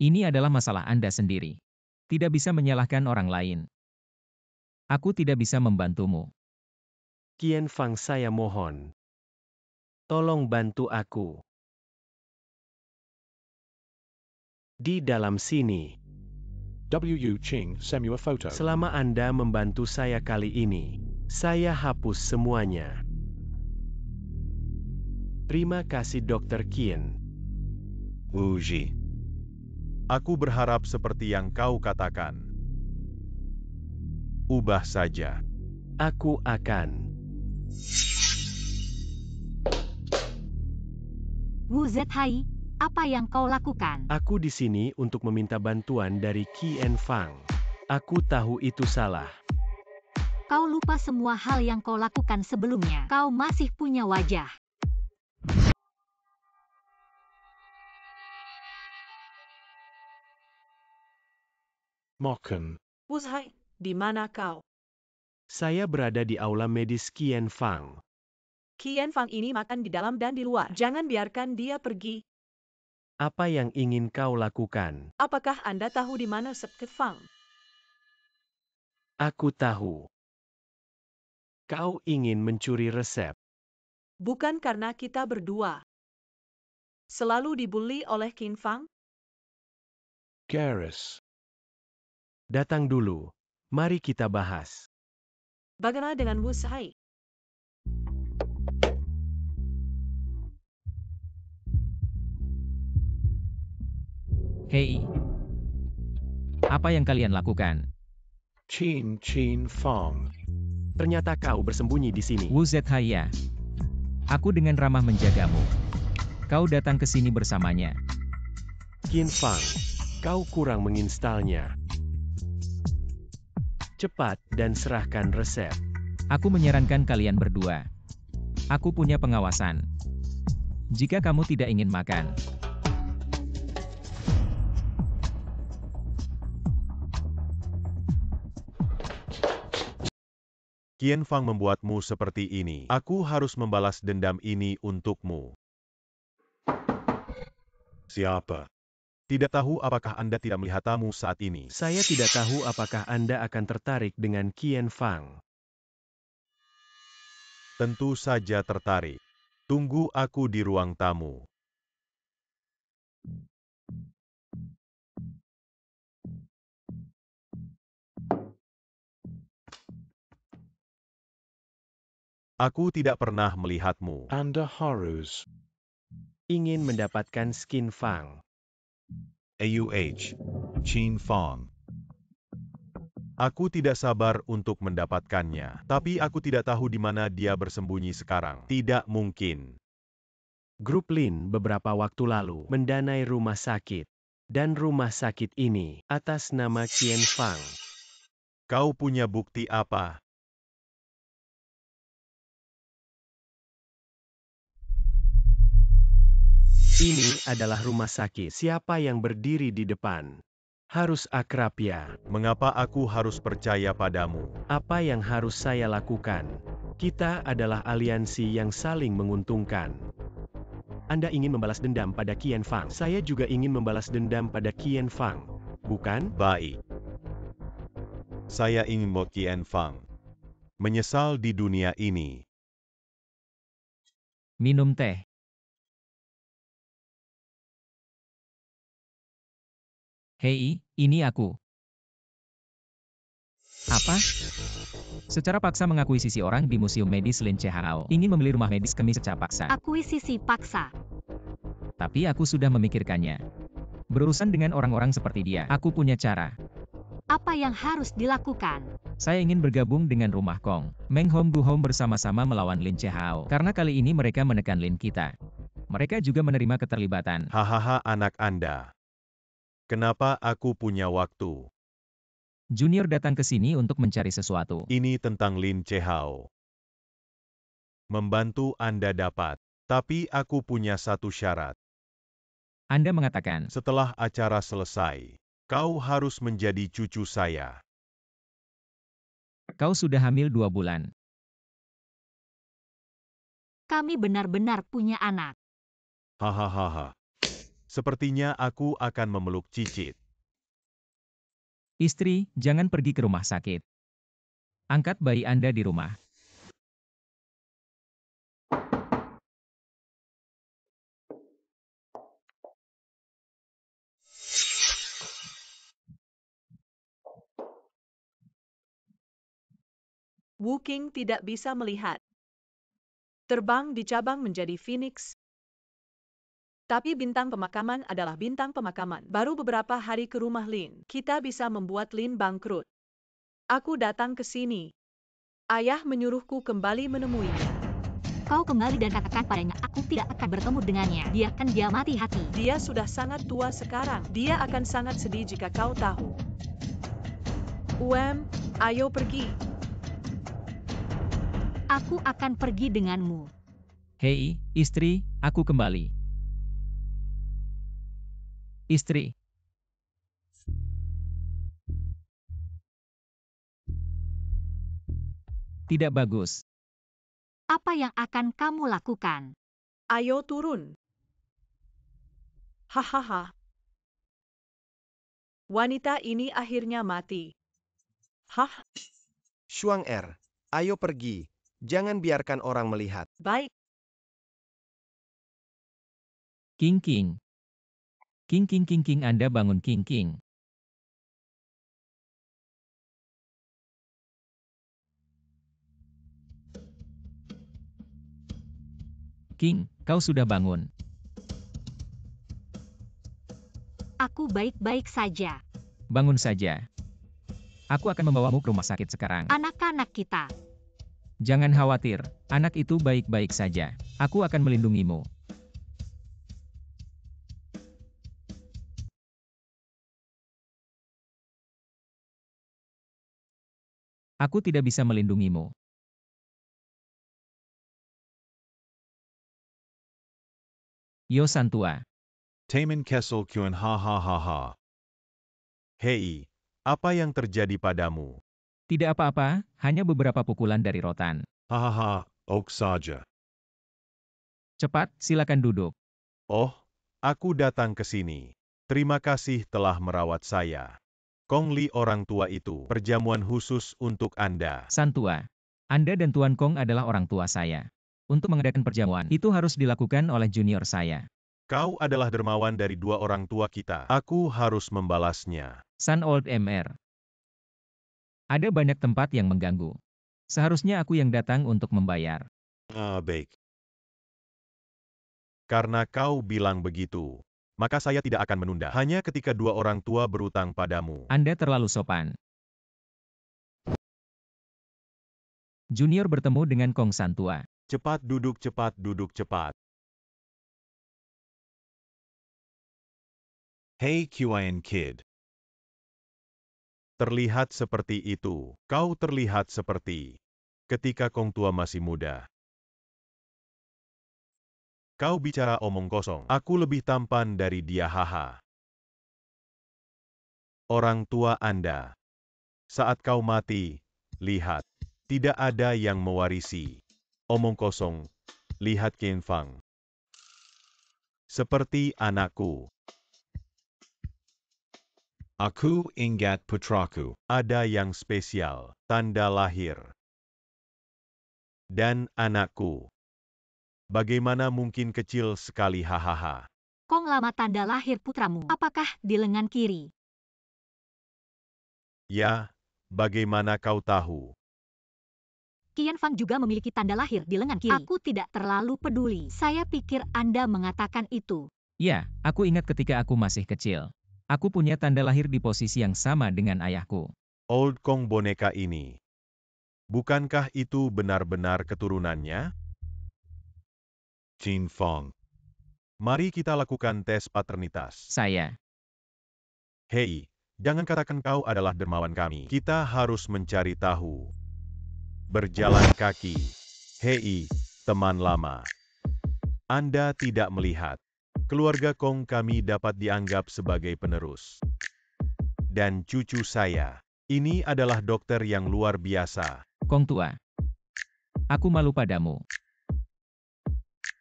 Ini adalah masalah Anda sendiri. Tidak bisa menyalahkan orang lain. Aku tidak bisa membantumu. Qian Fang, saya mohon. Tolong bantu aku. Di dalam sini. Wu Qing, send you a photo. Selama Anda membantu saya kali ini, saya hapus semuanya. Terima kasih Dr. Qian. Wu Ji. Aku berharap seperti yang kau katakan. ubah saja. Aku akan. Wu Zethai, apa yang kau lakukan? Aku di sini untuk meminta bantuan dari Qian Fang. Aku tahu itu salah. Kau lupa semua hal yang kau lakukan sebelumnya. Kau masih punya wajah. Mocken. Wu Zethai, di mana kau? Saya berada di aula medis Qian Fang. Qian Fang ini makan di dalam dan di luar. Jangan biarkan dia pergi. Apa yang ingin kau lakukan? Apakah Anda tahu di mana Sepket Fang? Aku tahu. Kau ingin mencuri resep. Bukan karena kita berdua selalu dibully oleh Qin Fang? Garrus. Datang dulu. Mari kita bahas. Bagaimana dengan Wu Zethai? Hei. Apa yang kalian lakukan? Qin Fang. Ternyata kau bersembunyi di sini. Wu Zethai ya. Aku dengan ramah menjagamu. Kau datang ke sini bersamanya. Qian Fang, kau kurang menginstalnya. Cepat dan serahkan resep. Aku menyarankan kalian berdua. Aku punya pengawasan. Jika kamu tidak ingin makan, Qian Fang membuatmu seperti ini. Aku harus membalas dendam ini untukmu. Siapa? Tidak tahu apakah Anda tidak melihat tamu saat ini. Saya tidak tahu apakah Anda akan tertarik dengan Qian Fang. Tentu saja tertarik. Tunggu aku di ruang tamu. Aku tidak pernah melihatmu. Anda harus. Ingin mendapatkan skin Fang. AUH. Qin Fang. Aku tidak sabar untuk mendapatkannya. Tapi aku tidak tahu di mana dia bersembunyi sekarang. Tidak mungkin. Grup Lin beberapa waktu lalu mendanai rumah sakit. Dan rumah sakit ini atas nama Qian Fang. Kau punya bukti apa? Ini adalah rumah sakit. Siapa yang berdiri di depan? Harus akrab ya. Mengapa aku harus percaya padamu? Apa yang harus saya lakukan? Kita adalah aliansi yang saling menguntungkan. Anda ingin membalas dendam pada Qian Fang. Saya juga ingin membalas dendam pada Qian Fang. Bukan? Baik. Saya ingin Mo Qian Fang menyesal di dunia ini. minum teh. Hei, ini aku. Apa? Secara paksa mengakuisisi orang di Museum Medis Lin Chehao. Ingin membeli rumah medis kami secara paksa. Akuisisi paksa. Tapi aku sudah memikirkannya. Berurusan dengan orang-orang seperti dia, aku punya cara. Apa yang harus dilakukan? Saya ingin bergabung dengan Rumah Kong, Meng Hom Bu Hom bersama-sama melawan Lin Chehao. Karena kali ini mereka menekan Lin kita. Mereka juga menerima keterlibatan. Hahaha anak Anda. Kenapa aku punya waktu? Junior datang ke sini untuk mencari sesuatu. Ini tentang Lin Chehao. Membantu Anda dapat. Tapi aku punya satu syarat. Anda mengatakan, Setelah acara selesai, kau harus menjadi cucu saya. kau sudah hamil 2 bulan. Kami benar-benar punya anak. Hahaha. Sepertinya aku akan memeluk Cicit. Istri, jangan pergi ke rumah sakit. Angkat bayi Anda di rumah. Wu Qing tidak bisa melihat. Terbang di cabang menjadi Phoenix. Tapi bintang pemakaman adalah bintang pemakaman. Baru beberapa hari ke rumah Lin, kita bisa membuat Lin bangkrut. Aku datang ke sini. Ayah menyuruhku kembali menemuinya. Kau kembali dan katakan padanya aku tidak akan bertemu dengannya. Biarkan dia mati hati. Dia sudah sangat tua sekarang. Dia akan sangat sedih jika kau tahu. Ayo pergi. Aku akan pergi denganmu. Hei, istri, aku kembali. Istri. Tidak bagus. Apa yang akan kamu lakukan? Ayo turun. Hahaha. Wanita ini akhirnya mati. Hah? Shuang ayo pergi. Jangan biarkan orang melihat. Baik. King King. King King King King, Anda bangun King King. King, kau sudah bangun. Aku baik-baik saja. Bangun saja. Aku akan membawamu ke rumah sakit sekarang. Anak-anak kita. Jangan khawatir, anak itu baik-baik saja. Aku akan melindungimu. Aku tidak bisa melindungimu. Yo Santua. Taman Kessel Kuan ha ha ha ha. Hei, apa yang terjadi padamu? Tidak apa-apa, hanya beberapa pukulan dari rotan. Hahaha, ok saja. Cepat, silakan duduk. Oh, aku datang ke sini. Terima kasih telah merawat saya. Kong Li, orang tua itu, perjamuan khusus untuk Anda. Santua. Anda dan Tuan Kong adalah orang tua saya. Untuk mengadakan perjamuan, itu harus dilakukan oleh junior saya. Kau adalah dermawan dari dua orang tua kita. Aku harus membalasnya. San Old Mr. Ada banyak tempat yang mengganggu. Seharusnya aku yang datang untuk membayar. Baik. Karena kau bilang begitu, maka saya tidak akan menunda. Hanya ketika dua orang tua berutang padamu. Anda terlalu sopan. Junior bertemu dengan Kong Santua. Cepat duduk, cepat duduk, cepat. Hey Qian kid. Terlihat seperti itu. Kau terlihat seperti ketika Kong tua masih muda. Kau bicara omong kosong. Aku lebih tampan dari dia, haha. Orang tua Anda. Saat kau mati, lihat. Tidak ada yang mewarisi. Omong kosong. Lihat Qian Fang. Seperti anakku. Aku ingat putraku. Ada yang spesial. Tanda lahir. Dan anakku. Bagaimana mungkin kecil sekali, hahaha. Kong lama tanda lahir putramu. Apakah di lengan kiri? Ya, bagaimana kau tahu? Qian Fang juga memiliki tanda lahir di lengan kiri. Aku tidak terlalu peduli. Saya pikir Anda mengatakan itu. Ya, aku ingat ketika aku masih kecil. Aku punya tanda lahir di posisi yang sama dengan ayahku. Old Kong boneka ini. Bukankah itu benar-benar keturunannya? Qian Fang. Mari kita lakukan tes paternitas. Saya. Hei, jangan katakan kau adalah dermawan kami. Kita harus mencari tahu. Berjalan kaki. Hei, teman lama. Anda tidak melihat. Keluarga Kong kami dapat dianggap sebagai penerus. Dan cucu saya. Ini adalah dokter yang luar biasa. Kong tua. Aku malu padamu.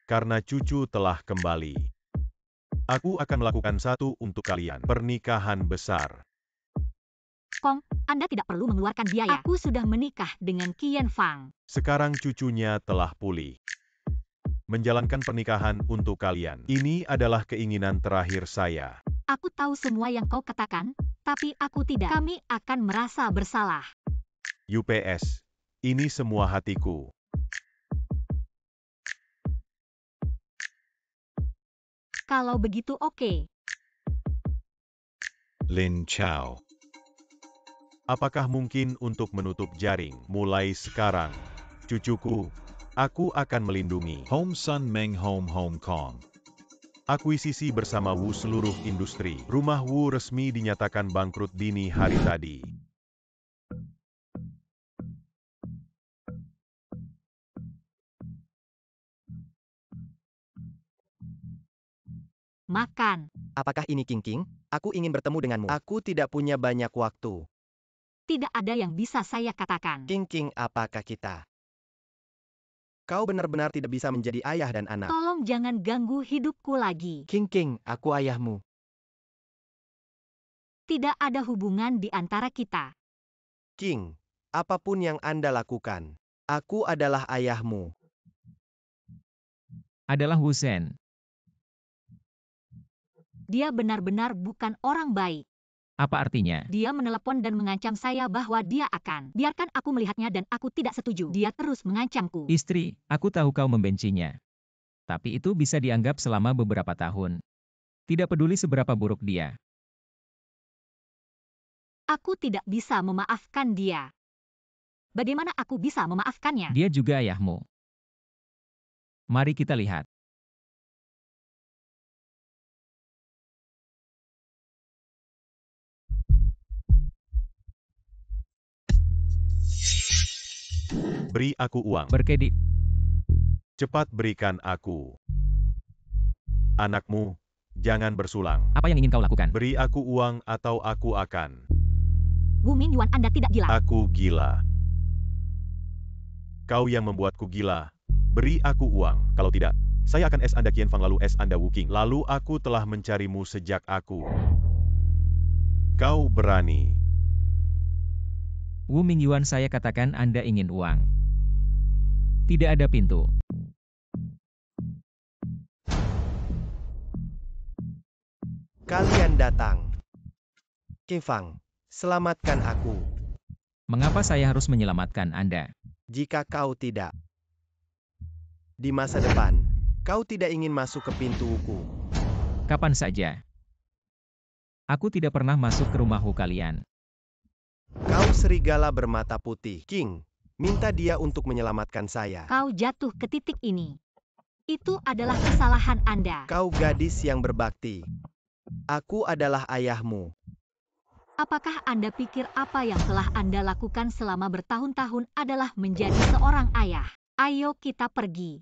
Karena cucu telah kembali. Aku akan melakukan satu untuk kalian. Pernikahan besar. Kong, Anda tidak perlu mengeluarkan biaya. Aku sudah menikah dengan Qian Fang. Sekarang cucunya telah pulih. Menjalankan pernikahan untuk kalian. Ini adalah keinginan terakhir saya. Aku tahu semua yang kau katakan, tapi aku tidak. Kami akan merasa bersalah. UPS. Ini semua hatiku. Kalau begitu oke. Lin Chao. Apakah mungkin untuk menutup jaring? Mulai sekarang, cucuku, aku akan melindungi. Home Sun Meng Home Kong. Akuisisi bersama Wu seluruh industri. Rumah Wu resmi dinyatakan bangkrut dini hari tadi. Makan. Apakah ini King? Aku ingin bertemu denganmu. Aku tidak punya banyak waktu. Tidak ada yang bisa saya katakan. King, apakah kita? Kau benar-benar tidak bisa menjadi ayah dan anak. Tolong jangan ganggu hidupku lagi. King, aku ayahmu. Tidak ada hubungan di antara kita. King, apapun yang Anda lakukan, aku adalah ayahmu. Adalah Wu Shen. Dia benar-benar bukan orang baik. Apa artinya? Dia menelepon dan mengancam saya bahwa dia akan. Biarkan aku melihatnya dan aku tidak setuju. Dia terus mengancamku. Istri, aku tahu kau membencinya. Tapi itu bisa dianggap selama beberapa tahun. Tidak peduli seberapa buruk dia. Aku tidak bisa memaafkan dia. Bagaimana aku bisa memaafkannya? Dia juga ayahmu. Mari kita lihat. Beri aku uang. Berkedip. Cepat berikan aku. Anakmu, jangan bersulang. Apa yang ingin kau lakukan? Beri aku uang atau aku akan. Wu Mingyuan, Anda tidak gila. Aku gila. Kau yang membuatku gila. Beri aku uang. Kalau tidak, saya akan Anda Qian Fang lalu Anda Wu King. Lalu aku telah mencarimu sejak aku. Kau berani. Wu Mingyuan, saya katakan Anda ingin uang. Tidak ada pintu. Kalian datang. King Fang, selamatkan aku. Mengapa saya harus menyelamatkan Anda? Jika kau tidak. Di masa depan, kau tidak ingin masuk ke pintuku. Kapan saja. Aku tidak pernah masuk ke rumahku kalian. Kau serigala bermata putih. King, minta dia untuk menyelamatkan saya. Kau jatuh ke titik ini. Itu adalah kesalahan Anda. Kau gadis yang berbakti. Aku adalah ayahmu. Apakah Anda pikir apa yang telah Anda lakukan selama bertahun-tahun adalah menjadi seorang ayah? Ayo kita pergi.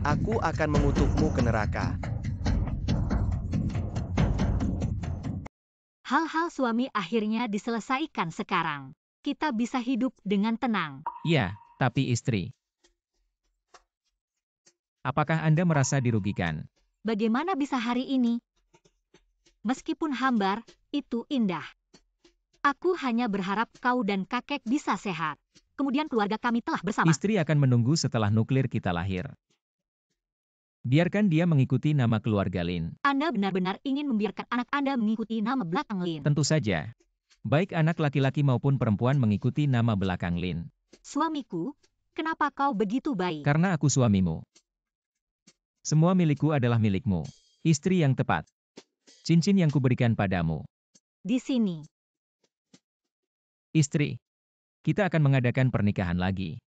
Aku akan mengutukmu ke neraka. Hal-hal suami akhirnya diselesaikan sekarang. Kita bisa hidup dengan tenang. Ya, tapi istri. Apakah Anda merasa dirugikan? Bagaimana bisa hari ini? Meskipun hambar, itu indah. Aku hanya berharap kau dan kakek bisa sehat. Kemudian keluarga kami telah bersama. Istri akan menunggu setelah nuklir kita lahir. Biarkan dia mengikuti nama keluarga Lin. Anda benar-benar ingin membiarkan anak Anda mengikuti nama belakang Lin. Tentu saja. Baik anak laki-laki maupun perempuan mengikuti nama belakang Lin. Suamiku, kenapa kau begitu baik? Karena aku suamimu. Semua milikku adalah milikmu. Istri yang tepat. Cincin yang kuberikan padamu. Di sini. Istri. Kita akan mengadakan pernikahan lagi.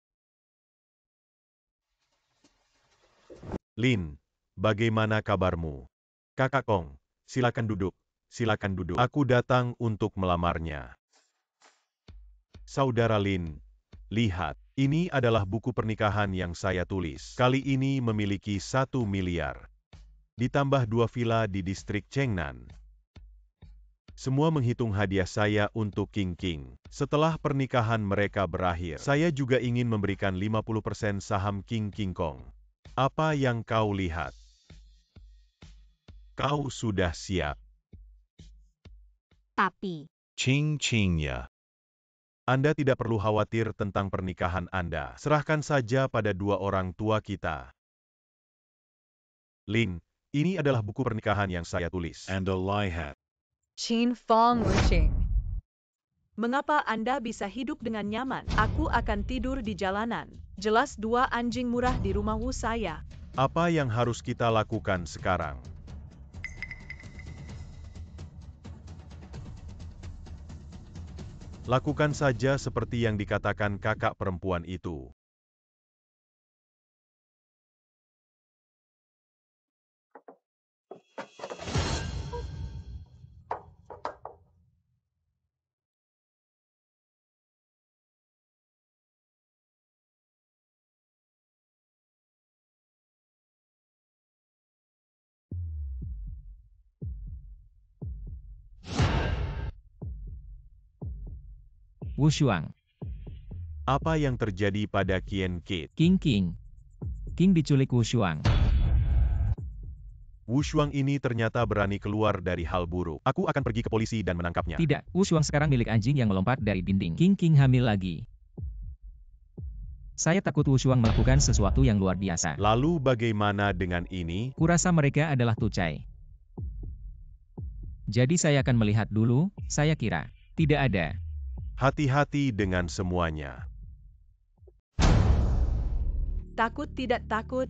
Lin, bagaimana kabarmu? Kakak Kong, silakan duduk. Silakan duduk. Aku datang untuk melamarnya. Saudara Lin, lihat. Ini adalah buku pernikahan yang saya tulis. Kali ini memiliki 1 miliar. Ditambah 2 villa di distrik Chengnan. Semua menghitung hadiah saya untuk King. Setelah pernikahan mereka berakhir, saya juga ingin memberikan 50% saham King Kong. Apa yang kau lihat? Kau sudah siap. Tapi. Ching-chingnya. Anda tidak perlu khawatir tentang pernikahan Anda. Serahkan saja pada 2 orang tua kita. Lin, ini adalah buku pernikahan yang saya tulis. And a lihat. Qin Fang Wuxing. Mengapa Anda bisa hidup dengan nyaman? Aku akan tidur di jalanan. Jelas 2 anjing murah di rumah Wu saya. Apa yang harus kita lakukan sekarang? Lakukan saja seperti yang dikatakan kakak perempuan itu. Wu Shuang. Apa yang terjadi pada Qian Kate? King. King diculik Wu Shuang. Wu Shuang ini ternyata berani keluar dari hal buruk. Aku akan pergi ke polisi dan menangkapnya. Tidak, Wu Shuang sekarang milik anjing yang melompat dari dinding. King hamil lagi. Saya takut Wu Shuang melakukan sesuatu yang luar biasa. Lalu bagaimana dengan ini? Kurasa mereka adalah tucai. Jadi saya akan melihat dulu, saya kira. Tidak ada. Hati-hati dengan semuanya. Takut tidak takut.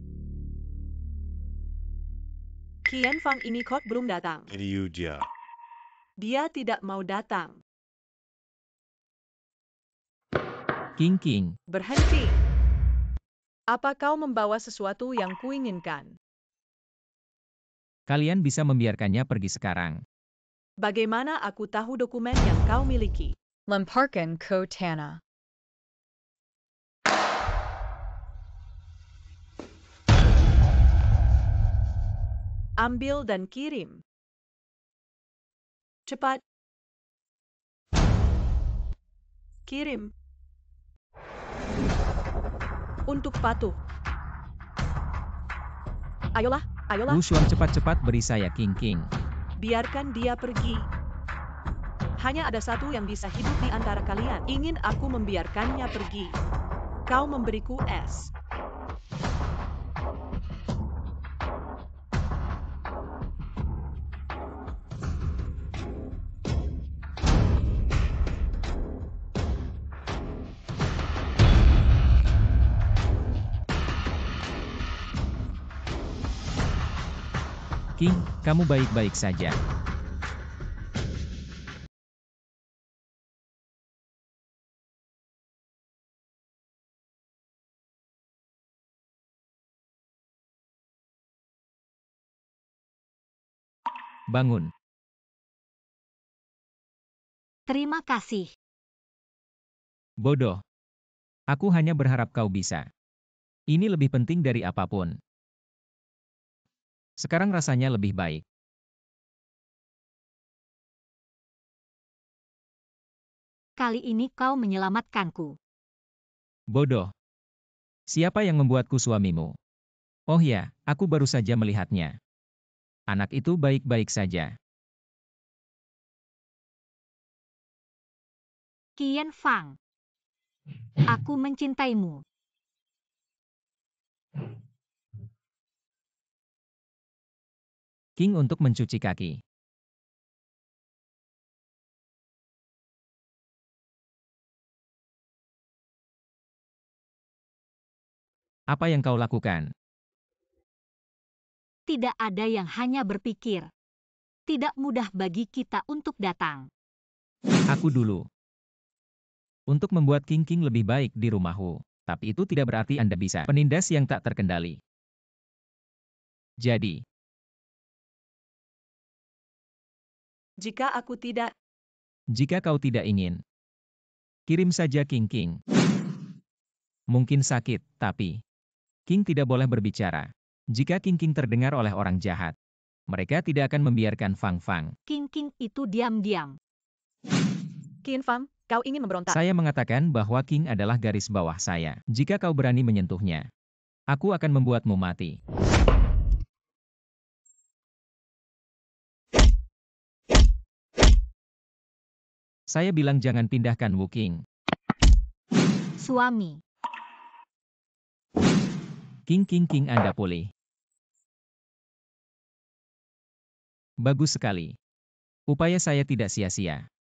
Qian Fang ini kok belum datang. Liu Jia. Dia tidak mau datang. King. Berhenti. Apa kau membawa sesuatu yang kuinginkan? Kalian bisa membiarkannya pergi sekarang. Bagaimana aku tahu dokumen yang kau miliki? Lemparkan ko tanah. Ambil dan kirim. Cepat. Kirim. Untuk patuh. Ayolah. Wu Shuang cepat-cepat beri saya King. Biarkan dia pergi. Hanya ada satu yang bisa hidup di antara kalian. Ingin aku membiarkannya pergi. Kau memberiku es. King, kamu baik-baik saja. Bangun. Terima kasih. Bodoh. Aku hanya berharap kau bisa. Ini lebih penting dari apapun. Sekarang rasanya lebih baik. Kali ini kau menyelamatkanku. Bodoh. Siapa yang membuatku suamimu? Oh ya, aku baru saja melihatnya. Anak itu baik-baik saja. Qian Fang. Aku mencintaimu. King untuk mencuci kaki. Apa yang kau lakukan? Tidak ada yang hanya berpikir. Tidak mudah bagi kita untuk datang. Aku dulu. Untuk membuat King lebih baik di rumahku. Tapi itu tidak berarti Anda bisa. Penindas yang tak terkendali. Jadi, Jika aku tidak, jika kau tidak ingin, kirim saja King. Mungkin sakit, tapi King tidak boleh berbicara. Jika King terdengar oleh orang jahat, mereka tidak akan membiarkan Fang. King itu diam-diam. Qian Fang, kau ingin memberontak. Saya mengatakan bahwa King adalah garis bawah saya. Jika kau berani menyentuhnya, aku akan membuatmu mati. Saya bilang jangan pindahkan Wu King. Suami. King Anda pulih. Bagus sekali. Upaya saya tidak sia-sia.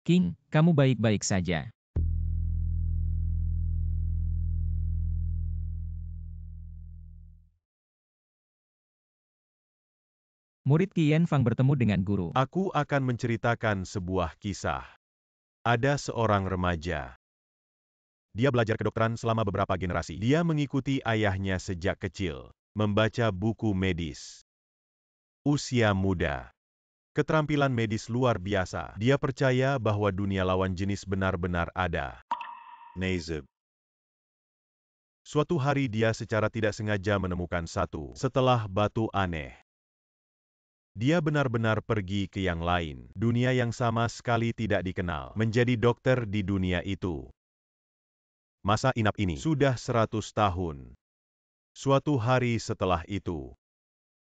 King, kamu baik-baik saja. Murid Qian Fang bertemu dengan guru. Aku akan menceritakan sebuah kisah. Ada seorang remaja. Dia belajar kedokteran selama beberapa generasi. Dia mengikuti ayahnya sejak kecil, membaca buku medis. Usia muda. Keterampilan medis luar biasa. Dia percaya bahwa dunia lawan jenis benar-benar ada. Nazib. Suatu hari dia secara tidak sengaja menemukan satu setelah batu aneh. Dia benar-benar pergi ke yang lain, dunia yang sama sekali tidak dikenal, menjadi dokter di dunia itu. Masa inap ini sudah 100 tahun. Suatu hari setelah itu,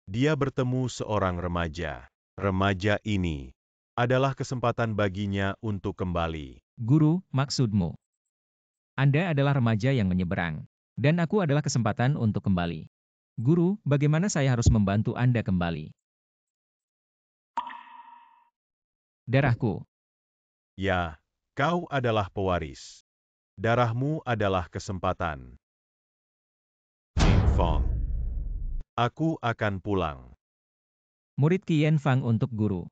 dia bertemu seorang remaja. Remaja ini adalah kesempatan baginya untuk kembali. Guru, maksudmu? Anda adalah remaja yang menyeberang. Dan aku adalah kesempatan untuk kembali. Guru, bagaimana saya harus membantu Anda kembali? Darahku. Ya, kau adalah pewaris. Darahmu adalah kesempatan. Qian Fang. Aku akan pulang. Murid Qian Fang untuk guru.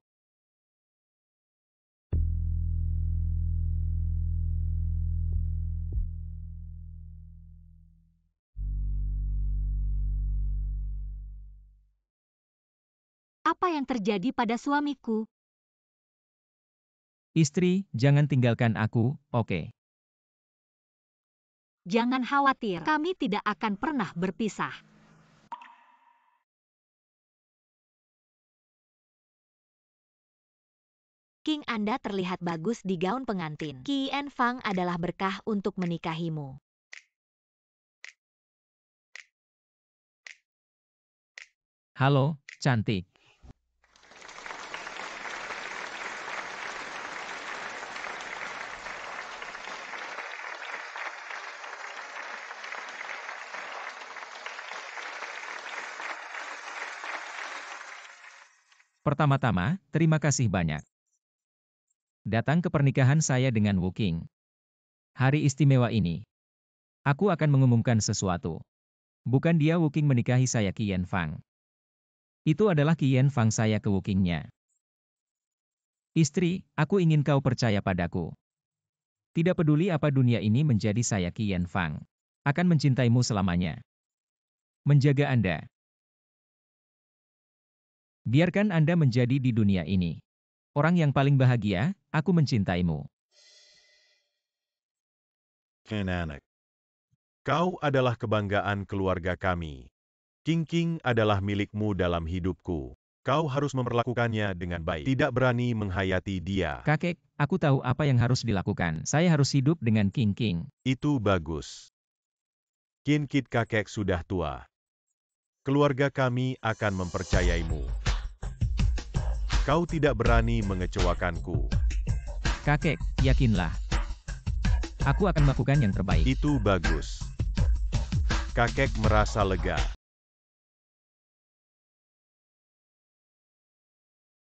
Apa yang terjadi pada suamiku? Istri, jangan tinggalkan aku, oke? Jangan khawatir, kami tidak akan pernah berpisah. King Anda terlihat bagus di gaun pengantin. Qian Fang adalah berkah untuk menikahimu. Halo, cantik. Pertama-tama, terima kasih banyak. Datang ke pernikahan saya dengan Wu Qing. Hari istimewa ini, aku akan mengumumkan sesuatu. Bukan dia Wu Qing menikahi saya Qian Fang. Itu adalah Qian Fang saya ke Wu Qingnya. Istri, aku ingin kau percaya padaku. Tidak peduli apa dunia ini menjadi saya Qian Fang. Akan mencintaimu selamanya. Menjaga Anda. Biarkan Anda menjadi di dunia ini orang yang paling bahagia, aku mencintaimu. Anak. Kau adalah kebanggaan keluarga kami. King adalah milikmu dalam hidupku. Kau harus memperlakukannya dengan baik. Tidak berani menghayati dia. Kakek, aku tahu apa yang harus dilakukan. Saya harus hidup dengan King. Itu bagus. Kin Kit kakek sudah tua. Keluarga kami akan mempercayaimu. Kau tidak berani mengecewakanku. Kakek, yakinlah. Aku akan melakukan yang terbaik. Itu bagus. Kakek merasa lega.